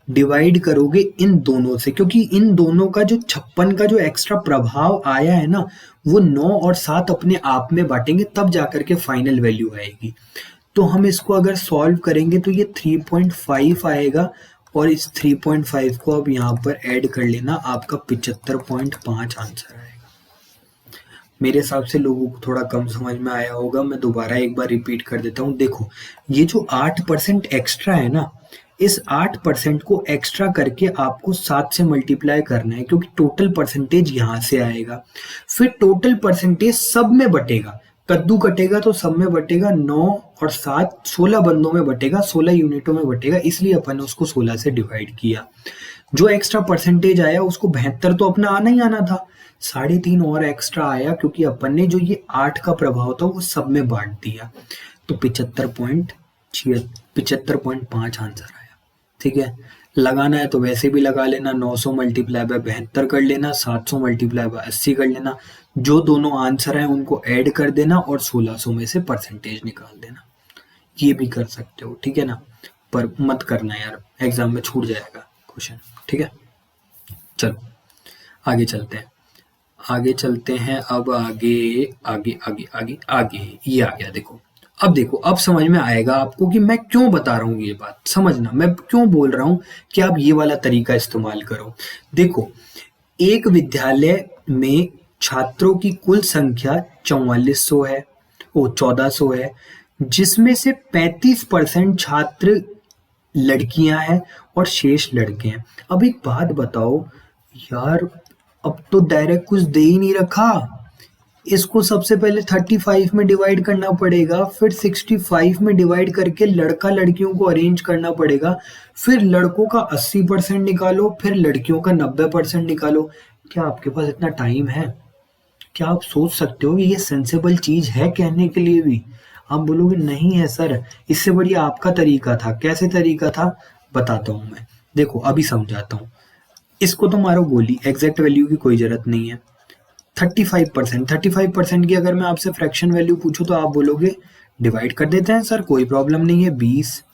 डिवाइड करोगे इन दोनों से, क्योंकि इन दोनों का जो 56 का जो एक्स्ट्रा प्रभाव आया है ना, वो 9 और 7 अपने आप में बांटेंगे, तब जाकर के फाइनल वैल्यू आएगी। तो हम इसको अगर सॉल्व करेंगे तो ये 3.5 आएगा, और इस 3.5 को अब यहाँ पर ऐड कर लेना, आपका 75.5 आंसर आएगा। मेरे हिसाब से लोगों को थोड़ा कम समझ में आया होगा, मैं दोबारा एक बार रिपीट कर देता हूँ। देखो ये जो 8% एक्स्ट्रा है ना, इस 8% को एक्स्ट्रा करके आपको 7 से मल्टीप्लाई करना है, क्योंकि टोटल परसेंटेज यहाँ से आएगा। फिर टोटल परसेंटेज सब में बटेगा, कद्दू कटेगा तो सब में बटेगा। 9 और 7 16 बंदों में बटेगा, 16 यूनिटों में बटेगा, इसलिए अपन ने उसको 16 से डिवाइड किया। जो एक्स्ट्रा परसेंटेज आया उसको 72 तो अपना आना ही आना था, 3.5 और एक्स्ट्रा आया, क्योंकि अपन ने जो ये 8 का प्रभाव था वो सब में बांट दिया। तो 75.5 आंसर आया। ठीक है, लगाना है तो वैसे भी लगा लेना, 900 मल्टीप्लाई बाय 72 कर लेना, 700 मल्टीप्लाई बाय 80 कर लेना, जो दोनों आंसर हैं उनको ऐड कर देना और 1600 में से परसेंटेज निकाल देना। ये भी कर सकते हो, ठीक है ना, पर मत करना यार, एग्जाम में छूट जाएगा क्वेश्चन। ठीक है, चलो आगे चलते हैं, आगे चलते हैं। अब आगे आगे आगे आगे आगे ये आ गया। देखो अब देखो, अब समझ में आएगा आपको कि मैं क्यों बता रहा हूँ ये बात। समझना मैं क्यों बोल रहा हूँ कि आप ये वाला तरीका इस्तेमाल करो। देखो, एक विद्यालय में छात्रों की कुल संख्या 4400 है, 1400 है, जिसमें से 35% छात्र लड़कियां हैं और शेष लड़के हैं। अब एक बात बताओ यार, अब तो डायरेक्ट कुछ दे ही नहीं रखा। इसको सबसे पहले 35 में डिवाइड करना पड़ेगा, फिर 65 में डिवाइड करके लड़का लड़कियों को अरेंज करना पड़ेगा, फिर लड़कों का 80% निकालो, फिर लड़कियों का 90% निकालो। क्या आपके पास इतना टाइम है? क्या आप सोच सकते हो कि ये सेंसेबल चीज है कहने के लिए भी? आप बोलोगे नहीं है सर, इससे बढ़िया आपका तरीका था। कैसे तरीका था बताता हूं मैं। देखो अभी समझाता हूँ। इसको तो मारो गोली, एग्जैक्ट वैल्यू की कोई जरूरत नहीं है। 35% की अगर मैं आपसे फ्रैक्शन वैल्यू पूछूं तो आप बोलोगे डिवाइड कर देते हैं सर, कोई प्रॉब्लम नहीं है, 20।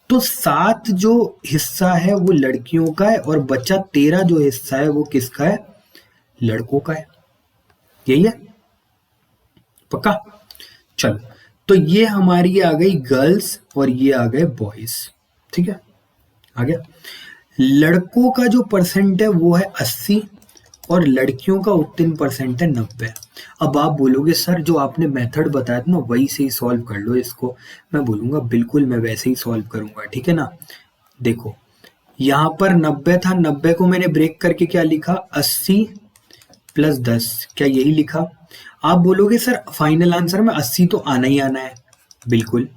तो 7 जो हिस्सा है वो लड़कियों का है और बचा 13 जो हिस्सा है वो किसका है? लड़कों का है। यही है? पक्का? चलो, तो ये हमारी आ गई गर्ल्स और ये आ गए बॉयज। ठीक है, आ गया। लड़कों का जो परसेंट है वो है 80 और लड़कियों का उत्तीर्ण परसेंट है 90। अब आप बोलोगे सर जो आपने मेथड बताया था ना वही से ही सॉल्व कर लो इसको। मैं बोलूंगा बिल्कुल मैं वैसे ही सॉल्व करूंगा, ठीक है ना। देखो यहाँ पर 90 था, 90 को मैंने ब्रेक करके क्या लिखा? 80 प्लस 10, क्या यही लिखा? आप बोलोगे सर फाइनल आंसर में 80 तो आना ही आना है, बिल्कुल।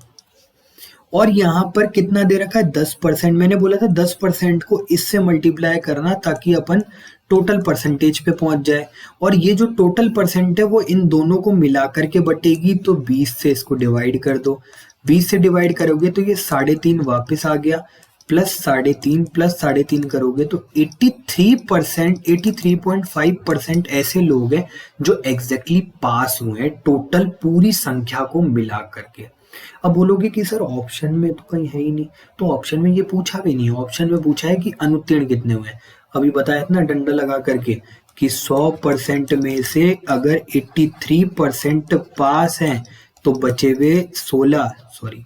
और यहाँ पर कितना दे रखा है? 10%। मैंने बोला था 10% को इससे मल्टीप्लाई करना ताकि अपन टोटल परसेंटेज पे पहुंच जाए। और ये जो टोटल परसेंट है वो इन दोनों को मिला करके बटेगी, तो 20 से इसको डिवाइड कर दो। 20 से डिवाइड करोगे तो ये 3.5 वापस आ गया, प्लस 3.5 प्लस 3.5 करोगे तो 83%, 83.5% ऐसे लोग हैं जो एग्जैक्टली पास हुए हैं टोटल पूरी संख्या को मिला करके। अब बोलोगे कि सर ऑप्शन में तो कहीं है ही नहीं, तो ऑप्शन में ये पूछा भी नहीं है। ऑप्शन में पूछा है कि अनुत्तीर्ण कितने हुए हैं। अभी बताया था ना डंडा लगा करके कि 100% में से अगर 83% पास हैं तो बचे हुए 16%,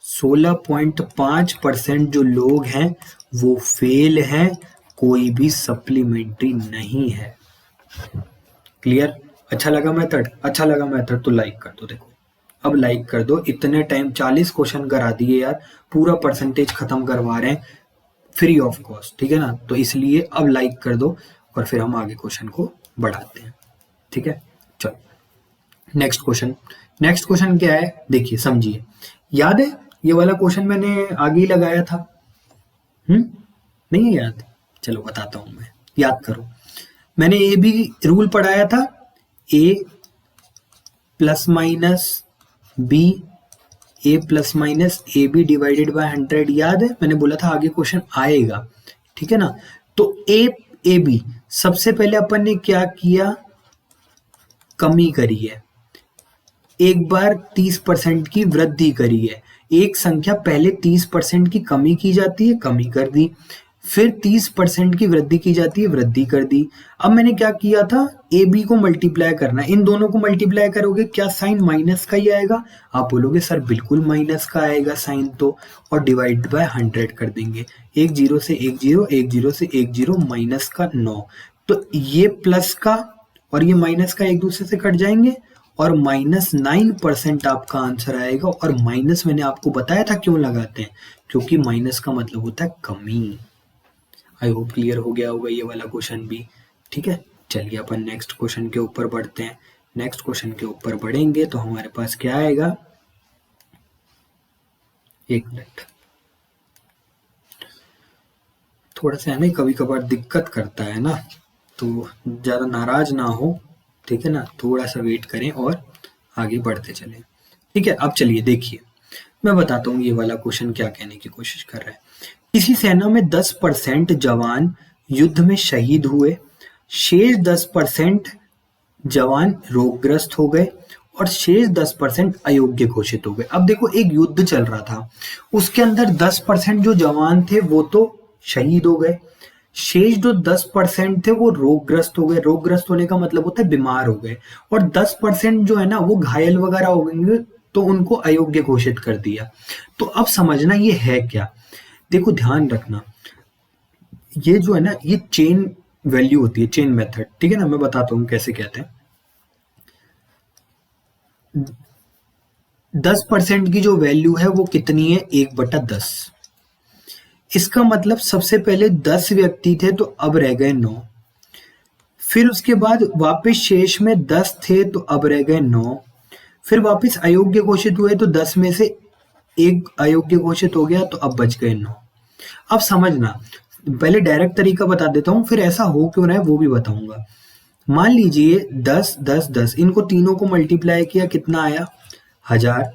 16.5% जो लोग हैं वो फेल हैं, कोई भी सप्लीमेंट्री नहीं है। क्लियर? अच्छा लगा मेथड? अच्छा लगा मेथड तो लाइक कर दो। देखो अब लाइक कर दो। इतने टाइम 40 क्वेश्चन करा दिए यार, पूरा परसेंटेज खत्म करवा रहे हैं फ्री ऑफ कॉस्ट, ठीक है ना। तो इसलिए अब लाइक कर दो और फिर हम आगे क्वेश्चन को बढ़ाते हैं, ठीक है। चलो नेक्स्ट क्वेश्चन। नेक्स्ट क्वेश्चन क्या है देखिए, समझिए। याद है ये वाला क्वेश्चन मैंने आगे ही लगाया था? नहीं है याद? चलो बताता हूं मैं, याद करो। मैंने ए बी रूल पढ़ाया था, A plus minus B, A plus minus A B divided by 100। याद है मैंने बोला था आगे क्वेश्चन आएगा, ठीक है ना। तो ए बी सबसे पहले अपन ने क्या किया? कमी करी है, एक बार 30% की वृद्धि करी है। एक संख्या पहले 30% की कमी की जाती है, कमी कर दी, फिर 30% की वृद्धि की जाती है, वृद्धि कर दी। अब मैंने क्या किया था? ए बी को मल्टीप्लाई करना है, इन दोनों को मल्टीप्लाई करोगे क्या साइन माइनस का ही आएगा? आप बोलोगे सर बिल्कुल माइनस का आएगा साइन तो, और डिवाइड बाय 100 कर देंगे। एक जीरो से एक जीरो, एक जीरो से एक जीरो, माइनस का 9। तो ये प्लस का और ये माइनस का एक दूसरे से कट जाएंगे और -9% आपका आंसर आएगा। और माइनस मैंने आपको बताया था क्यों लगाते हैं, क्योंकि माइनस का मतलब होता है कमी। आई होप क्लियर हो गया होगा ये वाला क्वेश्चन भी, ठीक है। चलिए अपन नेक्स्ट क्वेश्चन के ऊपर बढ़ते हैं। नेक्स्ट क्वेश्चन के ऊपर बढ़ेंगे तो हमारे पास क्या आएगा? एक मिनट, थोड़ा सा हमें कभी कभार दिक्कत करता है ना, तो ज्यादा नाराज ना हो, ठीक है ना। थोड़ा सा वेट करें और आगे बढ़ते चलें, ठीक है। अब चलिए देखिए, मैं बताता हूँ ये वाला क्वेश्चन क्या कहने की कोशिश कर रहा है। किसी सेना में 10% जवान युद्ध में शहीद हुए, शेष 10% जवान रोगग्रस्त हो गए और शेष 10% अयोग्य घोषित हो गए। अब देखो एक युद्ध चल रहा था, उसके अंदर 10% जो जवान थे वो तो शहीद हो गए, शेष जो 10% थे वो रोगग्रस्त हो गए। रोगग्रस्त होने का मतलब होता है बीमार हो गए, और 10% जो है ना वो घायल वगैरह हो गए, तो उनको अयोग्य घोषित कर दिया। तो अब समझना ये है क्या, देखो ध्यान रखना, ये जो है ना ये चेन वैल्यू होती है, चेन मेथड, ठीक है ना। मैं बताता हूँ कैसे कहते हैं। 10% की जो वैल्यू है वो कितनी है, 1/10। इसका मतलब सबसे पहले 10 व्यक्ति थे तो अब रह गए 9, फिर उसके बाद वापस शेष में 10 थे तो अब रह गए 9, फिर वापस अयोग्य घोषित हुए तो 10 में से एक अयोग्य घोषित हो गया तो अब बच गए 9। अब समझना, पहले डायरेक्ट तरीका बता देता हूँ, फिर ऐसा हो क्यों रहा है वो भी बताऊंगा। मान लीजिए 10 10 10, इनको तीनों को मल्टीप्लाई किया, कितना आया 1000,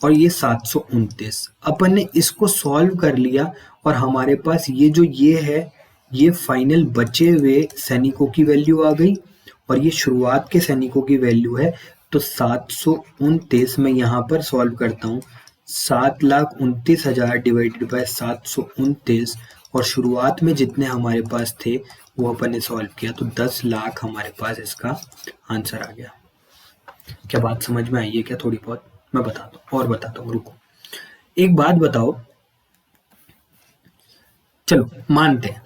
और ये 729। अपन ने इसको सॉल्व कर लिया और हमारे पास ये जो ये है, ये फाइनल बचे हुए सैनिकों की वैल्यू आ गई, और ये शुरुआत के सैनिकों की वैल्यू है। तो 729 में यहाँ पर सॉल्व करता हूँ, 7,29,000 डिवाइडेड बाय 729, और शुरुआत में जितने हमारे पास थे वो अपन ने सॉल्व किया, तो 10 लाख हमारे पास इसका आंसर आ गया। क्या बात समझ में आई है क्या थोड़ी बहुत? मैं बताता हूँ और बताता हूँ, रुको। एक बात बताओ, चलो मानते हैं,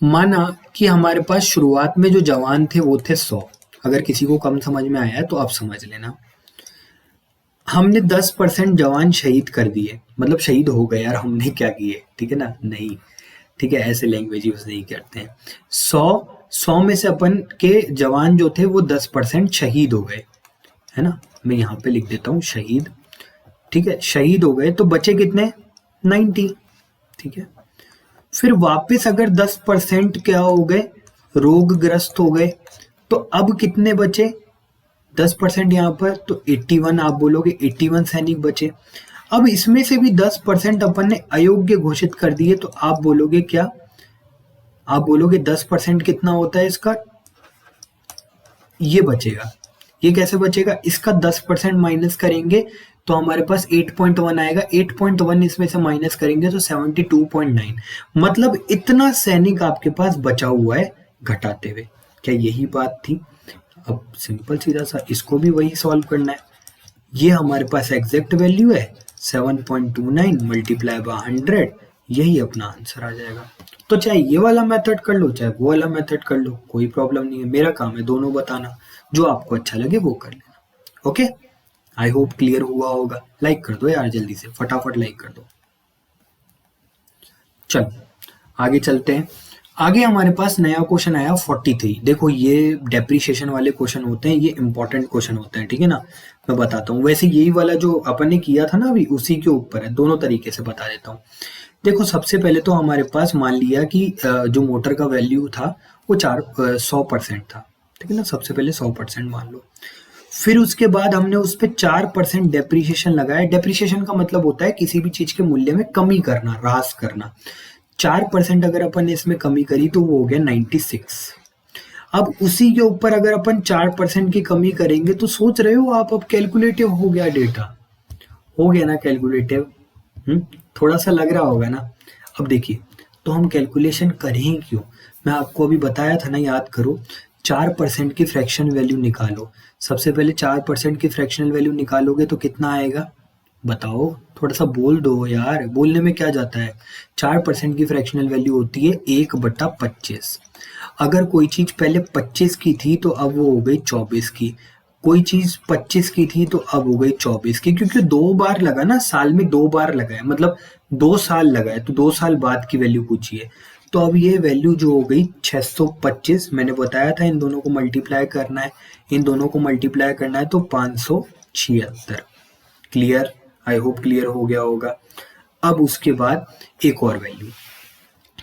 माना कि हमारे पास शुरुआत में जो जवान थे वो थे 100। अगर किसी को कम समझ में आया है तो आप समझ लेना। हमने 10% जवान शहीद कर दिए, मतलब शहीद हो गए यार, हमने क्या किए, ठीक है ना, नहीं, ठीक है, ऐसे लैंग्वेज यूज नहीं करते हैं। 100 में से अपन के जवान जो थे वो 10% शहीद हो गए, है ना। मैं यहाँ पे लिख देता हूँ शहीद, ठीक है, शहीद हो गए, तो बचे कितने, 90, ठीक है। फिर वापस अगर 10% क्या हो गए, रोगग्रस्त हो गए, तो अब कितने बचे, 10% यहाँ पर, तो 81 आप बोलोगे, 81 सैनिक बचे। अब इसमें से भी 10% अपन ने अयोग्य घोषित कर दिए, तो आप बोलोगे क्या, आप बोलोगे 10% कितना होता है इसका, ये बचेगा। ये कैसे बचेगा, इसका 10% माइनस करेंगे तो हमारे पास 8.1 आएगा, 8.1 इसमें से माइनस करेंगे तो 72.9, मतलब इतना सैनिक आपके पास बचा हुआ है घटाते हुए। क्या यही बात थी? अब सिंपल सीधा सा इसको भी वही सॉल्व करना है। ये हमारे पास एग्जैक्ट वैल्यू है 7.29 मल्टीप्लाई बाय 100, यही अपना आंसर आ जाएगा। तो चाहे ये वाला मेथड कर लो चाहे वो वाला मेथड कर लो, कोई प्रॉब्लम नहीं है, मेरा काम है दोनों बताना, जो आपको अच्छा लगे वो कर लेना। ओके, आई होप क्लियर हुआ होगा। लाइक कर दो यार, जल्दी से फटाफट लाइक कर दो। चलो आगे चलते हैं। आगे हमारे पास नया क्वेश्चन आया 43। देखो ये डेप्रिसिएशन वाले क्वेश्चन होते हैं, ये इंपॉर्टेंट क्वेश्चन होते हैं, ठीक है ना। मैं बताता हूँ, वैसे यही वाला जो अपन ने किया था ना अभी, उसी के ऊपर है, दोनों तरीके से बता देता हूँ। देखो सबसे पहले तो हमारे पास मान लिया कि जो मोटर का वैल्यू था वो 100% था, ठीक है ना। सबसे पहले 100% मान लो, फिर उसके बाद हमने उस पर 4% डेप्रिसिएशन लगाया। डेप्रिसिएशन का मतलब होता है किसी भी चीज के मूल्य में कमी करना, ह्रास करना। 4% अगर अपन ने इसमें कमी करी तो वो हो गया 96। अब उसी के ऊपर अगर अपन 4% की कमी करेंगे तो सोच रहे हो आप, अब कैलकुलेटिव हो गया डेटा, हो गया ना कैलकुलेटिव, थोड़ा सा लग रहा होगा ना। अब देखिए, तो हम कैलकुलेशन करें क्यों, मैं आपको अभी बताया था ना, याद करो। 4% की फ्रैक्शन वैल्यू निकालो। सबसे पहले 4% की फ्रैक्शनल वैल्यू निकालोगे तो कितना आएगा, बताओ, थोड़ा सा बोल दो यार, बोलने में क्या जाता है। 4% की फ्रैक्शनल वैल्यू होती है 1/25। अगर कोई चीज पहले 25 की थी तो अब वो हो गई 24 की, कोई चीज 25 की थी तो अब हो गई 24 की, क्योंकि 2 बार लगा ना, साल में 2 बार लगा है, मतलब 2 साल लगा है, तो 2 साल बाद की वैल्यू पूछिए। तो अब ये वैल्यू जो हो गई 625, मैंने बताया था इन दोनों को मल्टीप्लाई करना है, इन दोनों को मल्टीप्लाई करना है तो 576। क्लियर, आई होप क्लियर हो गया होगा। अब उसके बाद एक और वैल्यू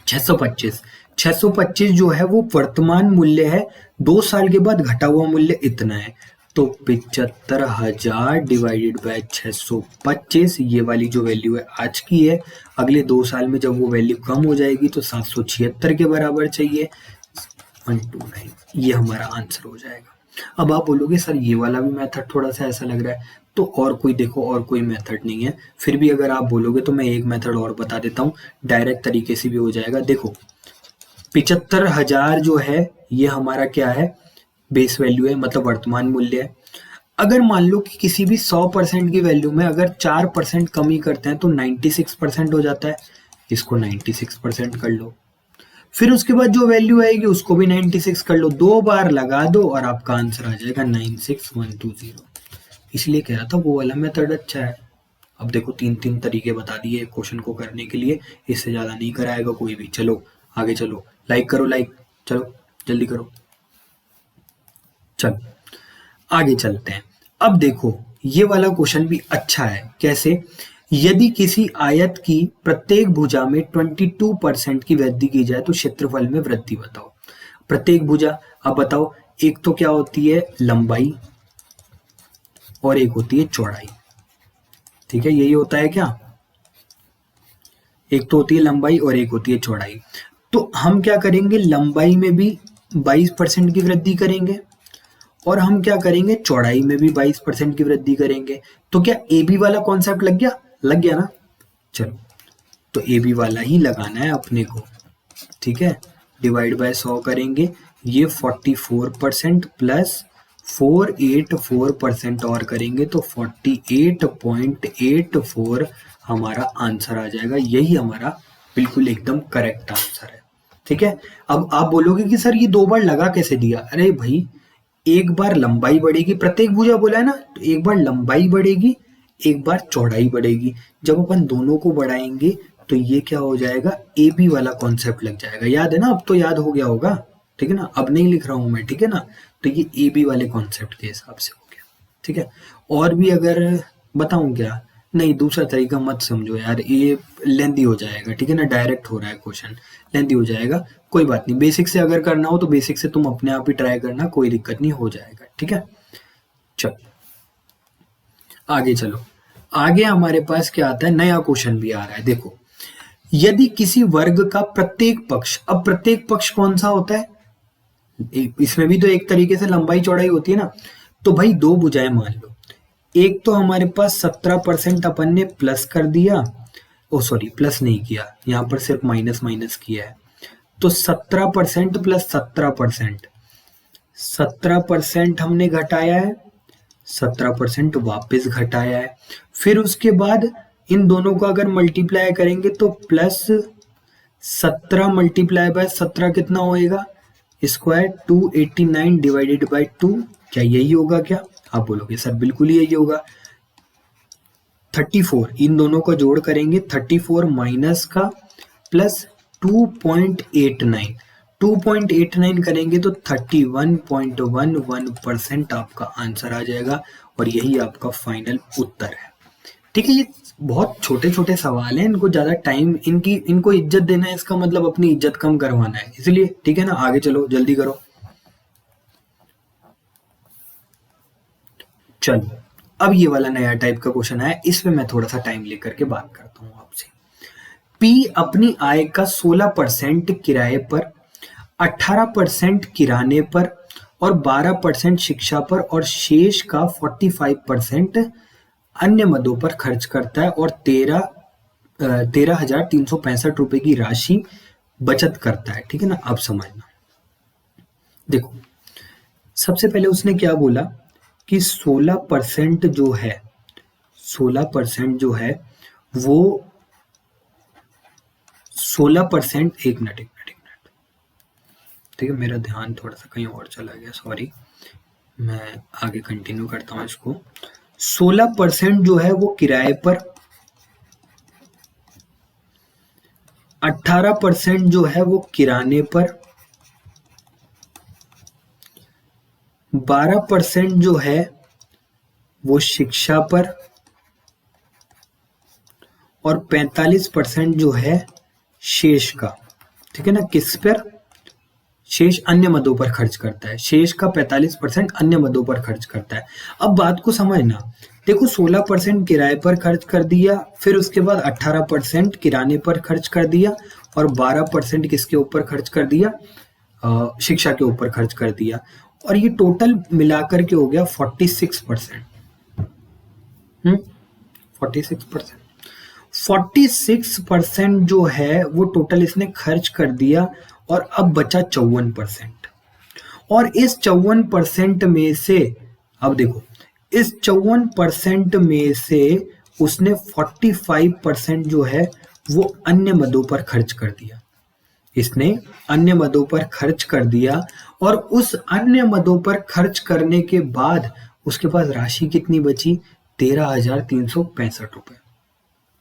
625। 625 जो है वो वर्तमान मूल्य है, 2 साल के बाद घटा हुआ मूल्य इतना है, तो 75,000 डिवाइडेड बाय 625, ये वाली जो वैल्यू है आज की है। अगले 2 साल में जब वो वैल्यू कम हो जाएगी तो 776 के बराबर चाहिए, 129, ये हमारा आंसर हो जाएगा। अब आप बोलोगे सर ये वाला भी मेथड थोड़ा सा ऐसा लग रहा है, तो और कोई देखो, और कोई मेथड नहीं है। फिर भी अगर आप बोलोगे तो मैं एक मेथड और बता देता हूँ, डायरेक्ट तरीके से भी हो जाएगा। देखो 75,000 जो है ये हमारा क्या है, बेस वैल्यू है, मतलब वर्तमान मूल्य है। अगर मान लो कि किसी भी 100% की वैल्यू में अगर 4% कमी करते हैं तो 96% हो जाता है, इसको 96% कर लो। फिर उसके बाद जो वैल्यू आएगी उसको भी 96 कर लो, 2 बार लगा दो और आपका आंसर आ जाएगा 96120। इसलिए कह रहा था वो वाला मेथड अच्छा है। अब देखो 3 तरीके बता दिए क्वेश्चन को करने के लिए, इससे ज़्यादा नहीं कराएगा कोई भी। चलो आगे चलो, लाइक करो लाइक, चलो जल्दी करो। चलो आगे चलते हैं। अब देखो ये वाला क्वेश्चन भी अच्छा है। कैसे? यदि किसी आयत की प्रत्येक भुजा में 22% की वृद्धि की जाए तो क्षेत्रफल में वृद्धि बताओ। प्रत्येक भुजा, अब बताओ, एक तो क्या होती है लंबाई और एक होती है चौड़ाई। ठीक है, यही होता है क्या? एक तो होती है लंबाई और एक होती है चौड़ाई। तो हम क्या करेंगे, लंबाई में भी 22% की वृद्धि करेंगे और हम क्या करेंगे, चौड़ाई में भी 22% की वृद्धि करेंगे। तो क्या ए बी वाला कॉन्सेप्ट लग गया? लग गया ना। चलो तो ए बी वाला ही लगाना है अपने को। ठीक है, डिवाइड बाय 100 करेंगे, ये 44% प्लस 484% और करेंगे तो 48.84 हमारा आंसर आ जाएगा। यही हमारा बिल्कुल एकदम करेक्ट आंसर है। ठीक है, अब आप बोलोगे कि सर ये 2 बार लगा कैसे दिया? अरे भाई, एक बार लंबाई बढ़ेगी, प्रत्येक भुजा बोला है ना, तो एक बार लंबाई बढ़ेगी, एक बार चौड़ाई बढ़ेगी। जब अपन दोनों को बढ़ाएंगे तो ये क्या हो जाएगा, ए बी वाला कॉन्सेप्ट लग जाएगा। याद है ना? अब तो याद हो गया होगा। ठीक है ना, अब नहीं लिख रहा हूं मैं। ठीक है ना, तो ये ए बी वाले कॉन्सेप्ट के हिसाब से हो गया। ठीक है, और भी अगर बताऊं क्या? नहीं, दूसरा तरीका मत समझो यार, ये लेंदी हो जाएगा। ठीक है ना, डायरेक्ट हो रहा है क्वेश्चन, लेंदी हो जाएगा। कोई बात नहीं, बेसिक से अगर करना हो तो बेसिक से तुम अपने आप ही ट्राई करना, कोई दिक्कत नहीं, हो जाएगा। ठीक है, चलो आगे चलो। आगे हमारे पास क्या आता है, नया क्वेश्चन भी आ रहा है। देखो, यदि किसी वर्ग का प्रत्येक पक्ष, अब प्रत्येक पक्ष कौन सा होता है? इसमें भी तो एक तरीके से लंबाई चौड़ाई होती है ना। तो भाई 2 भुजाएं मान लो, एक तो हमारे पास 17% अपन ने प्लस कर दिया, ओ सॉरी प्लस नहीं किया, यहाँ पर सिर्फ माइनस माइनस किया है। तो 17% प्लस 17%, 17% हमने घटाया है, 17% वापस घटाया है। फिर उसके बाद इन दोनों को अगर मल्टीप्लाई करेंगे तो प्लस 17 मल्टीप्लाई बाय 17 कितना होएगा, स्क्वायर 289 डिवाइडेड बाय 2। क्या यही होगा? क्या आप बोलोगे सर बिल्कुल यही होगा। 34, इन दोनों का जोड़ करेंगे, 34 माइनस का प्लस 2.89, 2.89 करेंगे तो 31.11% आपका आंसर आ जाएगा और यही आपका फाइनल उत्तर है। ठीक है, ये बहुत छोटे छोटे सवाल हैं, इनको ज्यादा टाइम, इनको इज्जत देना है, इसका मतलब अपनी इज्जत कम करवाना है, इसलिए। ठीक है ना, आगे चलो जल्दी करो। चलो अब ये वाला नया टाइप का क्वेश्चन है, इसमें मैं थोड़ा सा टाइम लेकर के बात करता हूँ आपसे। पी अपनी आय का 16% किराए पर, 18% किराने पर और 12% शिक्षा पर और शेष का 45% अन्य मदों पर खर्च करता है और 13,365 रुपए की राशि बचत करता है। ठीक है ना, अब समझना। देखो, सबसे पहले उसने क्या बोला कि 16% जो है, 16% जो है वो 16%, एक मिनट, ठीक है, मेरा ध्यान थोड़ा सा कहीं और चला गया, सॉरी। मैं आगे कंटिन्यू करता हूँ इसको। 16% जो है वो किराए पर, 18% जो है वो किराने पर, 12% जो है वो शिक्षा पर और 45% जो है शेष का। ठीक है ना, किस पर? शेष अन्य मदों पर खर्च करता है। शेष का 45% अन्य मदों पर खर्च करता है। अब बात को समझना, देखो 16% किराए पर खर्च कर दिया, फिर उसके बाद 18% किराने पर खर्च कर दिया और 12% किसके ऊपर खर्च कर दिया, शिक्षा के ऊपर खर्च कर दिया, और ये टोटल मिलाकर के हो गया 46%। 46% जो है वो टोटल इसने खर्च कर दिया और अब बचा 54%। और इस 54% में से अब देखो, इस 54% में से उसने 45% जो है वो अन्य मदों पर खर्च कर दिया। इसने अन्य मदों पर खर्च कर दिया और उस अन्य मदों पर खर्च करने के बाद उसके पास राशि कितनी बची? 13,365 रुपए।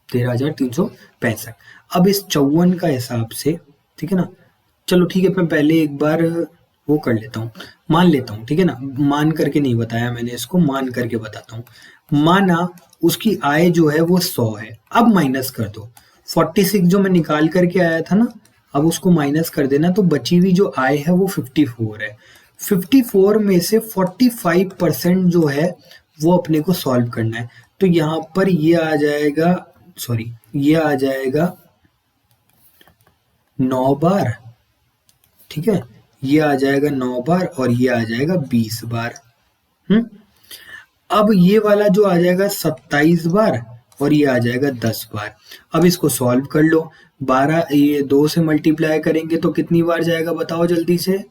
13,365। अब इस 54 का हिसाब से, ठीक है ना, चलो ठीक है, मैं पहले एक बार वो कर लेता हूँ, मान लेता हूँ, ठीक है ना, मान करके नहीं बताया मैंने इसको, मान करके बताता हूँ। माना उसकी आय जो है वो 100 है। अब माइनस कर दो 46 जो मैं निकाल करके आया था ना, अब उसको माइनस कर देना, तो बची हुई जो आय है वो 54 है। 54 में से 45% जो है वो अपने को सॉल्व करना है। तो यहाँ पर ये आ जाएगा, सॉरी, ये आ जाएगा 9 बार, ठीक है, ये आ जाएगा 9 बार और ये आ जाएगा 20 बार। अब ये वाला जो आ जाएगा 27 बार और ये आ जाएगा 10 बार। अब इसको सॉल्व कर लो। 12 ये 2 से मल्टीप्लाई करेंगे तो कितनी बार जाएगा बताओ जल्दी से,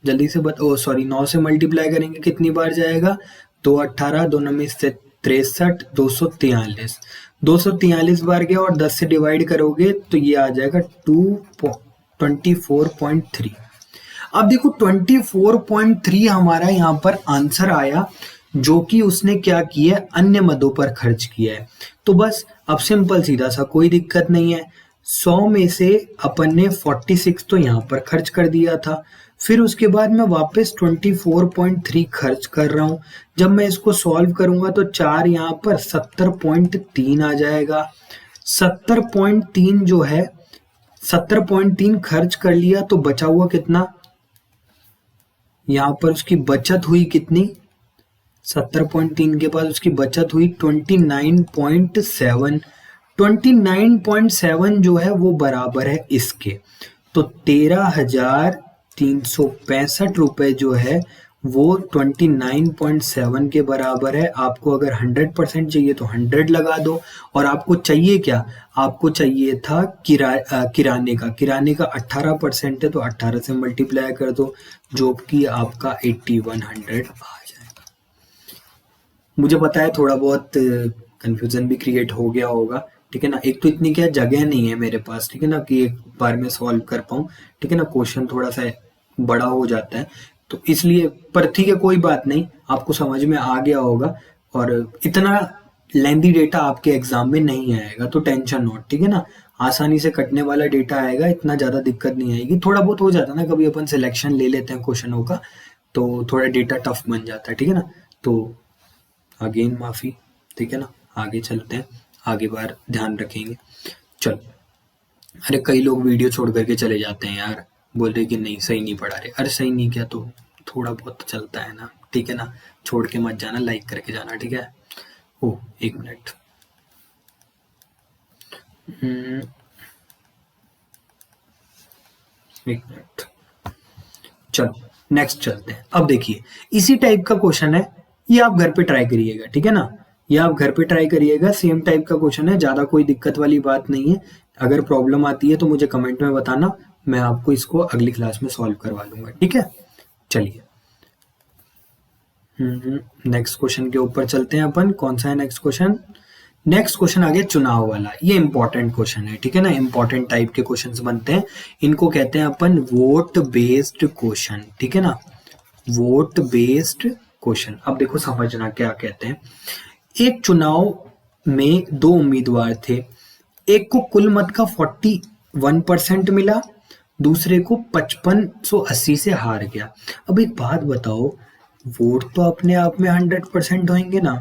जल्दी से बताओ। सॉरी, 9 से मल्टीप्लाई करेंगे कितनी बार जाएगा? 2 18, 2 9 से 63, 243। 243 बार गया और 10 से डिवाइड करोगे तो ये आ जाएगा 24.3। अब देखो 24.3 हमारा यहाँ पर आंसर आया, जो कि उसने क्या किया है, अन्य मदों पर खर्च किया है। तो बस अब सिंपल सीधा सा, कोई दिक्कत नहीं है। 100 में से अपन ने 46 तो यहाँ पर खर्च कर दिया था, फिर उसके बाद मैं वापस 24.3 खर्च कर रहा हूँ। जब मैं इसको सॉल्व करूंगा तो 4 यहाँ पर 70.3 आ जाएगा। 70.3 जो है, 70.3 खर्च कर लिया तो बचा हुआ कितना? यहाँ पर उसकी बचत हुई कितनी? 70.3 के बाद उसकी बचत हुई 29.7। 29.7 जो है वो बराबर है इसके, तो 13,365 रुपए जो है वो 29.7 के बराबर है। आपको अगर 100% चाहिए तो 100 लगा दो। और आपको चाहिए क्या? आपको चाहिए था किराने का। किराने का 18% है तो 18 से मल्टीप्लाई कर दो, जो कि आपका 8100 आ जाएगा। मुझे पता है थोड़ा बहुत कंफ्यूजन भी क्रिएट हो गया होगा, ठीक है ना। एक तो इतनी क्या जगह नहीं है मेरे पास, ठीक है ना, कि एक बार में सॉल्व कर पाऊँ, ठीक है ना। क्वेश्चन थोड़ा सा बड़ा हो जाता है तो इसलिए, पर ठीक है, कोई बात नहीं, आपको समझ में आ गया होगा। और इतना लेंथी डेटा आपके एग्जाम में नहीं आएगा, तो टेंशन नॉट, ठीक है ना। आसानी से कटने वाला डेटा आएगा, इतना ज़्यादा दिक्कत नहीं आएगी। थोड़ा बहुत हो जाता है ना, कभी अपन सिलेक्शन ले लेते हैं क्वेश्चनों का तो थोड़ा डेटा टफ बन जाता है, ठीक है ना। तो अगेन माफ़ी, ठीक है ना। आगे चलते हैं, आगे बार ध्यान रखेंगे। चलो, अरे कई लोग वीडियो छोड़ करके चले जाते हैं यार, बोल रहे कि नहीं सही नहीं पढ़ा रहे। अरे सही नहीं किया तो थोड़ा बहुत चलता है ना, ठीक है ना। छोड़ के मत जाना, लाइक करके जाना, ठीक है। ओ एक मिनट, एक मिनट, चलो नेक्स्ट चलते हैं। अब देखिए, इसी टाइप का क्वेश्चन है, ये आप घर पे ट्राई करिएगा, ठीक है ना। ये आप घर पे ट्राई करिएगा, सेम टाइप का क्वेश्चन है, ज़्यादा कोई दिक्कत वाली बात नहीं है। अगर प्रॉब्लम आती है तो मुझे कमेंट में बताना, मैं आपको इसको अगली क्लास में सॉल्व करवा लूंगा, ठीक है। चलिए नेक्स्ट क्वेश्चन के ऊपर चलते हैं अपन। कौन सा है नेक्स्ट क्वेश्चन? नेक्स्ट क्वेश्चन आ गया चुनाव वाला। ये इंपॉर्टेंट क्वेश्चन है, ठीक है ना। इंपॉर्टेंट टाइप के क्वेश्चंस बनते हैं, इनको कहते हैं अपन वोट बेस्ड क्वेश्चन, ठीक है ना। Vote based question. अब देखो समझना क्या कहते हैं। एक चुनाव में 2 उम्मीदवार थे, एक को कुल मत का 41% मिला, दूसरे को 5580 से हार गया। अब एक बात बताओ, वोट तो अपने आप में 100% होंगे ना।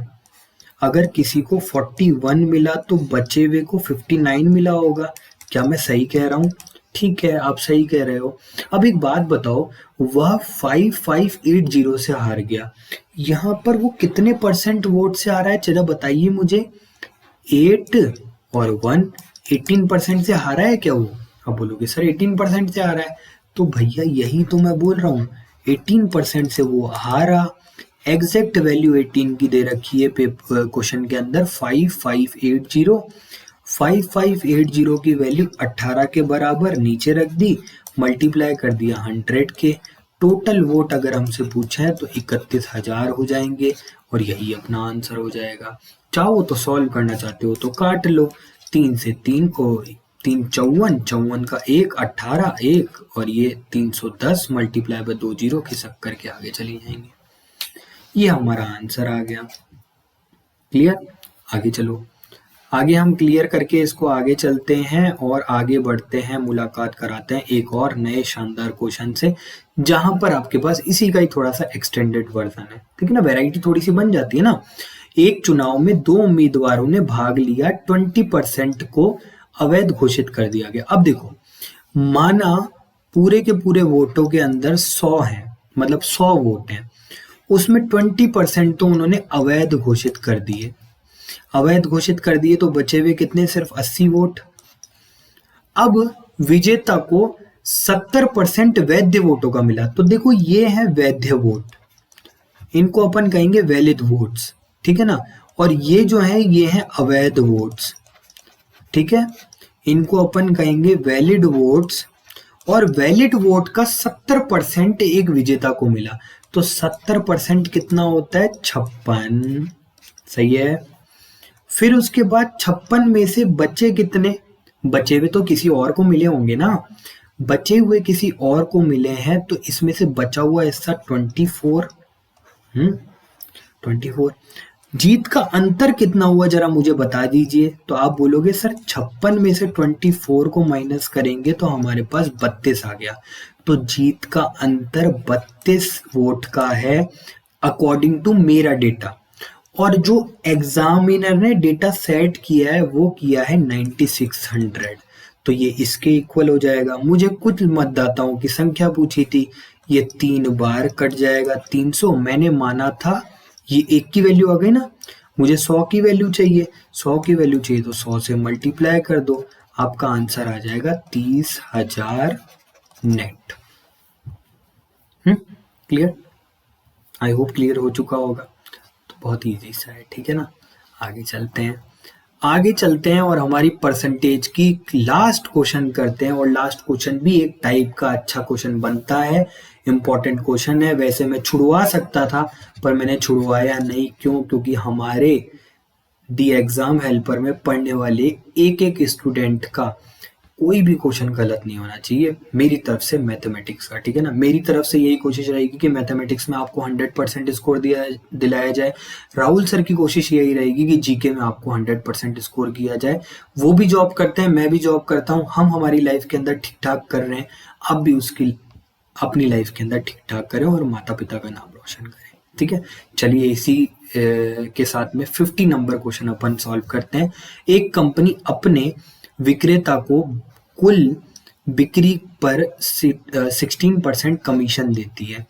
अगर किसी को 41 मिला तो बचे हुए को 59 मिला होगा। क्या मैं सही कह रहा हूँ? ठीक है, आप सही कह रहे हो। अब एक बात बताओ, वह 5580 से हार गया, यहाँ पर वो कितने परसेंट वोट से आ रहा है, जरा बताइए मुझे। 8 और 1, 18% से हारा है क्या वो? अब बोलोगे सर 18% से आ रहा है, तो भैया यही तो मैं बोल रहा हूँ, 18% से वो हारा। एग्जैक्ट वैल्यू 18 की दे रखी है क्वेश्चन के अंदर 5580। 5580 की वैल्यू 18 के बराबर नीचे रख दी, मल्टीप्लाई कर दिया 100 के, टोटल वोट अगर हमसे पूछा है तो 31,000 हो जाएंगे और यही अपना आंसर हो जाएगा। चाहो तो सॉल्व करना चाहते हो तो काट लो, 3 से 3 को 3 54, 54 का 1 18 1 और ये 310 मल्टीप्लाई बाय 2 जीरो खिसक करके आगे चली जाएंगे। ये हमारा आंसर आ गया। क्लियर? आगे चलो, आगे हम क्लियर करके इसको आगे चलते हैं और आगे बढ़ते हैं, मुलाकात कराते हैं एक और नए शानदार क्वेश्चन से, जहां पर आपके पास इसी का ही थोड़ा सा एक्सटेंडेड वर्जन है। ठीक है ना, वैरायटी थोड़ी सी बन जाती है ना। एक चुनाव में 2 उम्मीदवारों ने भाग लिया, 20% को अवैध घोषित कर दिया गया। अब देखो, माना पूरे के पूरे वोटों के अंदर 100 हैं, मतलब 100 वोट हैं, उसमें 20% तो उन्होंने अवैध घोषित कर दिए। अवैध घोषित कर दिए तो बचे हुए कितने? सिर्फ 80 वोट। अब विजेता को 70% वैध वोटों का मिला, तो देखो ये है वैध वोट, इनको अपन कहेंगे वैलिड वोट्स। ठीक है ना, और ये जो है ये है अवैध वोट्स। ठीक है, इनको अपन कहेंगे वैलिड वोट्स, और वैलिड वोट का 70% एक विजेता को मिला, तो 70% कितना होता है? 56। सही है। फिर उसके बाद 56 में से बचे कितने? बचे हुए तो किसी और को मिले होंगे ना, बचे हुए किसी और को मिले हैं, तो इसमें से बचा हुआ हिस्सा 24। 24। जीत का अंतर कितना हुआ जरा मुझे बता दीजिए। तो आप बोलोगे सर 56 में से 24 को माइनस करेंगे तो हमारे पास 32 आ गया। तो जीत का अंतर 32 वोट का है अकॉर्डिंग टू मेरा डेटा, और जो एग्जामिनर ने डेटा सेट किया है वो किया है 9600, तो ये इसके इक्वल हो जाएगा। मुझे कुछ मतदाताओं की संख्या पूछी थी, ये 3 बार कट जाएगा 300। मैंने माना था ये 1 की वैल्यू आ गई ना, मुझे 100 की वैल्यू चाहिए, 100 की वैल्यू चाहिए तो 100 से मल्टीप्लाई कर दो, आपका आंसर आ जाएगा 30,000 net. Clear? I hope clear हो चुका होगा। तो बहुत इजी सा है। ठीक है ना, आगे चलते हैं, आगे चलते हैं और हमारी परसेंटेज की लास्ट क्वेश्चन करते हैं। और लास्ट क्वेश्चन भी एक टाइप का अच्छा क्वेश्चन बनता है, इंपॉर्टेंट क्वेश्चन है। वैसे मैं छुड़वा सकता था पर मैंने छुड़वाया नहीं। क्यों? क्योंकि हमारे दी एग्जाम हेल्पर में पढ़ने वाले एक एक स्टूडेंट का कोई भी क्वेश्चन गलत नहीं होना चाहिए मेरी तरफ से मैथमेटिक्स का। ठीक है ना, मेरी तरफ से यही कोशिश रहेगी कि मैथमेटिक्स में आपको 100% स्कोर दिलाया जाए। राहुल सर की कोशिश यही रहेगी कि जीके में आपको 100% स्कोर किया जाए। वो भी जॉब करते हैं, मैं भी जॉब करता हूँ, हम हमारी लाइफ के अंदर ठीक ठाक कर रहे हैं, आप भी उसकी अपनी लाइफ के अंदर ठीक ठाक करें और माता पिता का नाम रोशन करें। ठीक है, चलिए इसी के साथ में 50 नंबर क्वेश्चन अपन सॉल्व करते हैं। एक कंपनी अपने विक्रेता को कुल बिक्री पर 16% कमीशन देती है।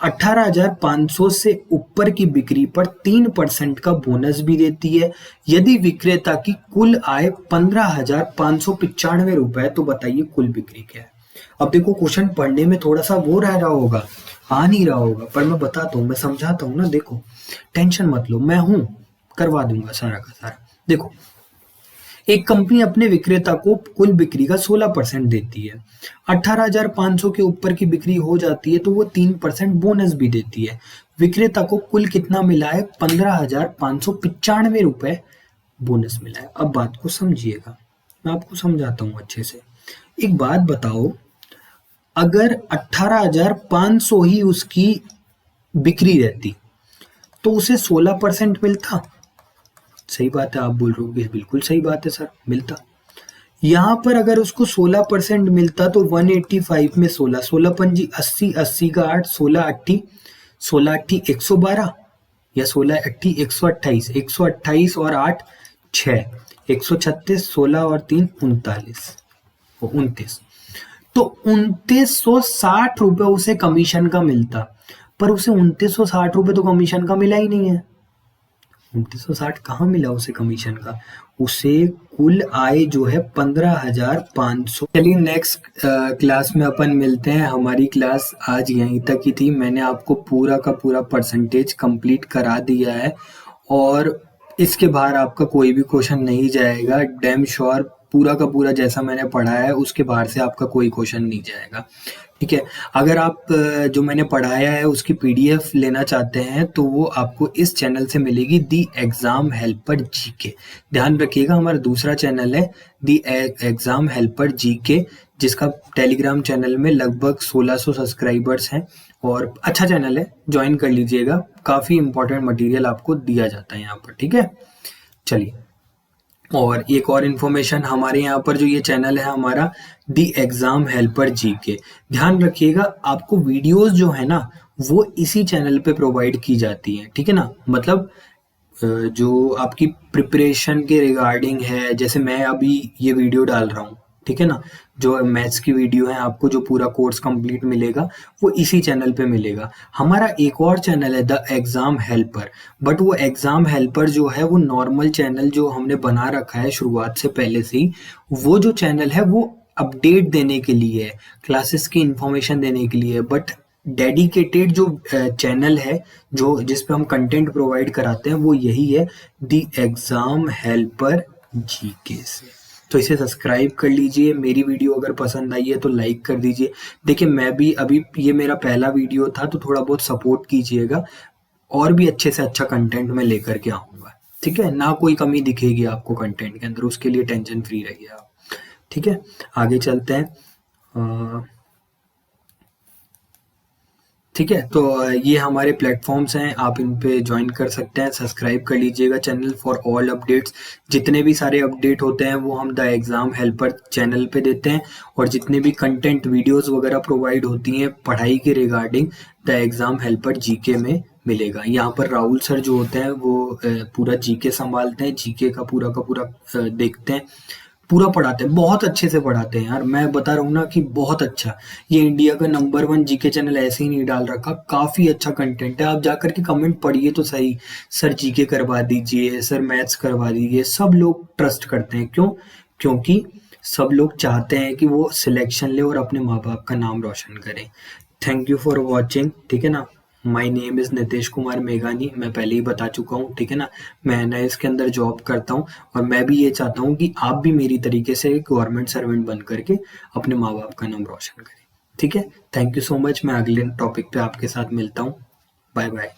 18,500 से ऊपर की बिक्री पर 3% का बोनस भी देती है। यदि विक्रेता की कुल आय 15,595 रुपए, तो बताइए कुल बिक्री क्या है। अब देखो क्वेश्चन पढ़ने में थोड़ा सा वो रह रहा होगा, आ नहीं रहा होगा, पर मैं बताता हूँ, मैं समझाता हूँ ना। देखो टेंशन मत लो, मैं हूं, करवा दूंगा सारा का सारा। देखो एक कंपनी अपने विक्रेता को कुल बिक्री का 16% देती है। 18,500 के ऊपर की बिक्री हो जाती है तो वो 3% बोनस भी देती है। विक्रेता को कुल कितना मिला है? 15,595 रुपए बोनस मिला है। अब बात को समझिएगा, मैं आपको समझाता हूँ अच्छे से। एक बात बताओ, अगर 18,500 ही उसकी बिक्री रहती तो उसे 16% मिलता। सही बात है, आप बोल रहे हो बिल्कुल सही बात है सर, मिलता। यहां पर अगर उसको 16% मिलता तो 185 में 16, 16 पंजी 80, 80 का 8, 16 अट्ठी 112, या 16 अट्ठी 128, 128 और 8 6, 136, 16 और 3 39, 29, तो 2960 रुपए उसे कमीशन का मिलता, पर उसे 2960 रुपए तो कमीशन का मिला ही नहीं है। 2960 कहाँ मिला उसे कमीशन का? उसे कुल आय जो है 15,500। चलिए नेक्स्ट क्लास में अपन मिलते हैं। हमारी क्लास आज यहीं तक ही थी। मैंने आपको पूरा का पूरा परसेंटेज कंप्लीट करा दिया है और इसके बाहर आपका कोई भी क्वेश्चन नहीं जाएगा। डैम श्योर पूरा का पूरा जैसा मैंने पढ़ाया है उसके बाहर से आपका कोई क्वेश्चन नहीं जाएगा। ठीक है, अगर आप जो मैंने पढ़ाया है उसकी पीडीएफ लेना चाहते हैं तो वो आपको इस चैनल से मिलेगी, दी एग्जाम हेल्पर जीके। ध्यान रखिएगा, हमारा दूसरा चैनल है दी एग्जाम हेल्पर जीके, जिसका टेलीग्राम चैनल में लगभग 1600 सब्सक्राइबर्स हैं और अच्छा चैनल है, ज्वाइन कर लीजिएगा। काफ़ी इंपॉर्टेंट मटेरियल आपको दिया जाता है यहाँ पर। ठीक है, चलिए, और एक और इन्फॉर्मेशन, हमारे यहाँ पर जो ये चैनल है हमारा दी एग्जाम हेल्पर जीके, ध्यान रखिएगा आपको वीडियोस जो है ना वो इसी चैनल पे प्रोवाइड की जाती हैं। ठीक है ना, मतलब जो आपकी प्रिपरेशन के रिगार्डिंग है, जैसे मैं अभी ये वीडियो डाल रहा हूँ, ठीक है ना, जो मैथ्स की वीडियो है, आपको जो पूरा कोर्स कंप्लीट मिलेगा वो इसी चैनल पे मिलेगा। हमारा एक और चैनल है द एग्जाम हेल्पर, बट वो एग्जाम हेल्पर जो है वो नॉर्मल चैनल जो हमने बना रखा है शुरुआत से पहले से ही, वो जो चैनल है वो अपडेट देने के लिए है, क्लासेस की इंफॉर्मेशन देने के लिए, बट डेडिकेटेड जो चैनल है जो जिस पे हम कंटेंट प्रोवाइड कराते हैं वो यही है, द एग्जाम हेल्पर जीके से। तो इसे सब्सक्राइब कर लीजिए। मेरी वीडियो अगर पसंद आई है तो लाइक कर दीजिए। देखिए, मैं भी अभी ये मेरा पहला वीडियो था तो थोड़ा बहुत सपोर्ट कीजिएगा, और भी अच्छे से अच्छा कंटेंट मैं लेकर के आऊँगा। ठीक है ना, कोई कमी दिखेगी आपको कंटेंट के अंदर, उसके लिए टेंशन फ्री रहिए आप। ठीक है, आगे चलते हैं। ठीक है, तो ये हमारे प्लेटफॉर्म्स हैं, आप इन पे ज्वाइन कर सकते हैं। सब्सक्राइब कर लीजिएगा चैनल फॉर ऑल अपडेट्स। जितने भी सारे अपडेट होते हैं वो हम द एग्ज़ाम हेल्पर चैनल पे देते हैं, और जितने भी कंटेंट वीडियोस वगैरह प्रोवाइड होती हैं पढ़ाई के regarding, the exam helper GK में मिलेगा। यहाँ पर राहुल सर जो होते हैं वो पूरा जीके संभालते हैं, जीके का पूरा देखते हैं, पूरा पढ़ाते हैं, बहुत अच्छे से पढ़ाते हैं यार। मैं बता रहा हूँ ना कि बहुत अच्छा, ये इंडिया का नंबर 1 जीके चैनल ऐसे ही नहीं डाल रखा, काफ़ी अच्छा कंटेंट है। आप जाकर के कमेंट पढ़िए तो सही, सर जीके करवा दीजिए, सर मैथ्स करवा दीजिए, सब लोग ट्रस्ट करते हैं। क्यों? क्योंकि सब लोग चाहते हैं कि वो सिलेक्शन ले और अपने माँ बाप का नाम रोशन करें। Thank you for watching. ठीक है ना, my name is Nitesh Kumar मेघानी, मैं पहले ही बता चुका हूँ। ठीक है ना, मैं ना इसके अंदर जॉब करता हूँ, और मैं भी ये चाहता हूँ कि आप भी मेरी तरीके से गवर्नमेंट सर्वेंट बन करके अपने माँ बाप का नाम रोशन करें। ठीक है, थैंक यू सो मच। मैं अगले टॉपिक पे आपके साथ मिलता हूँ। Bye bye.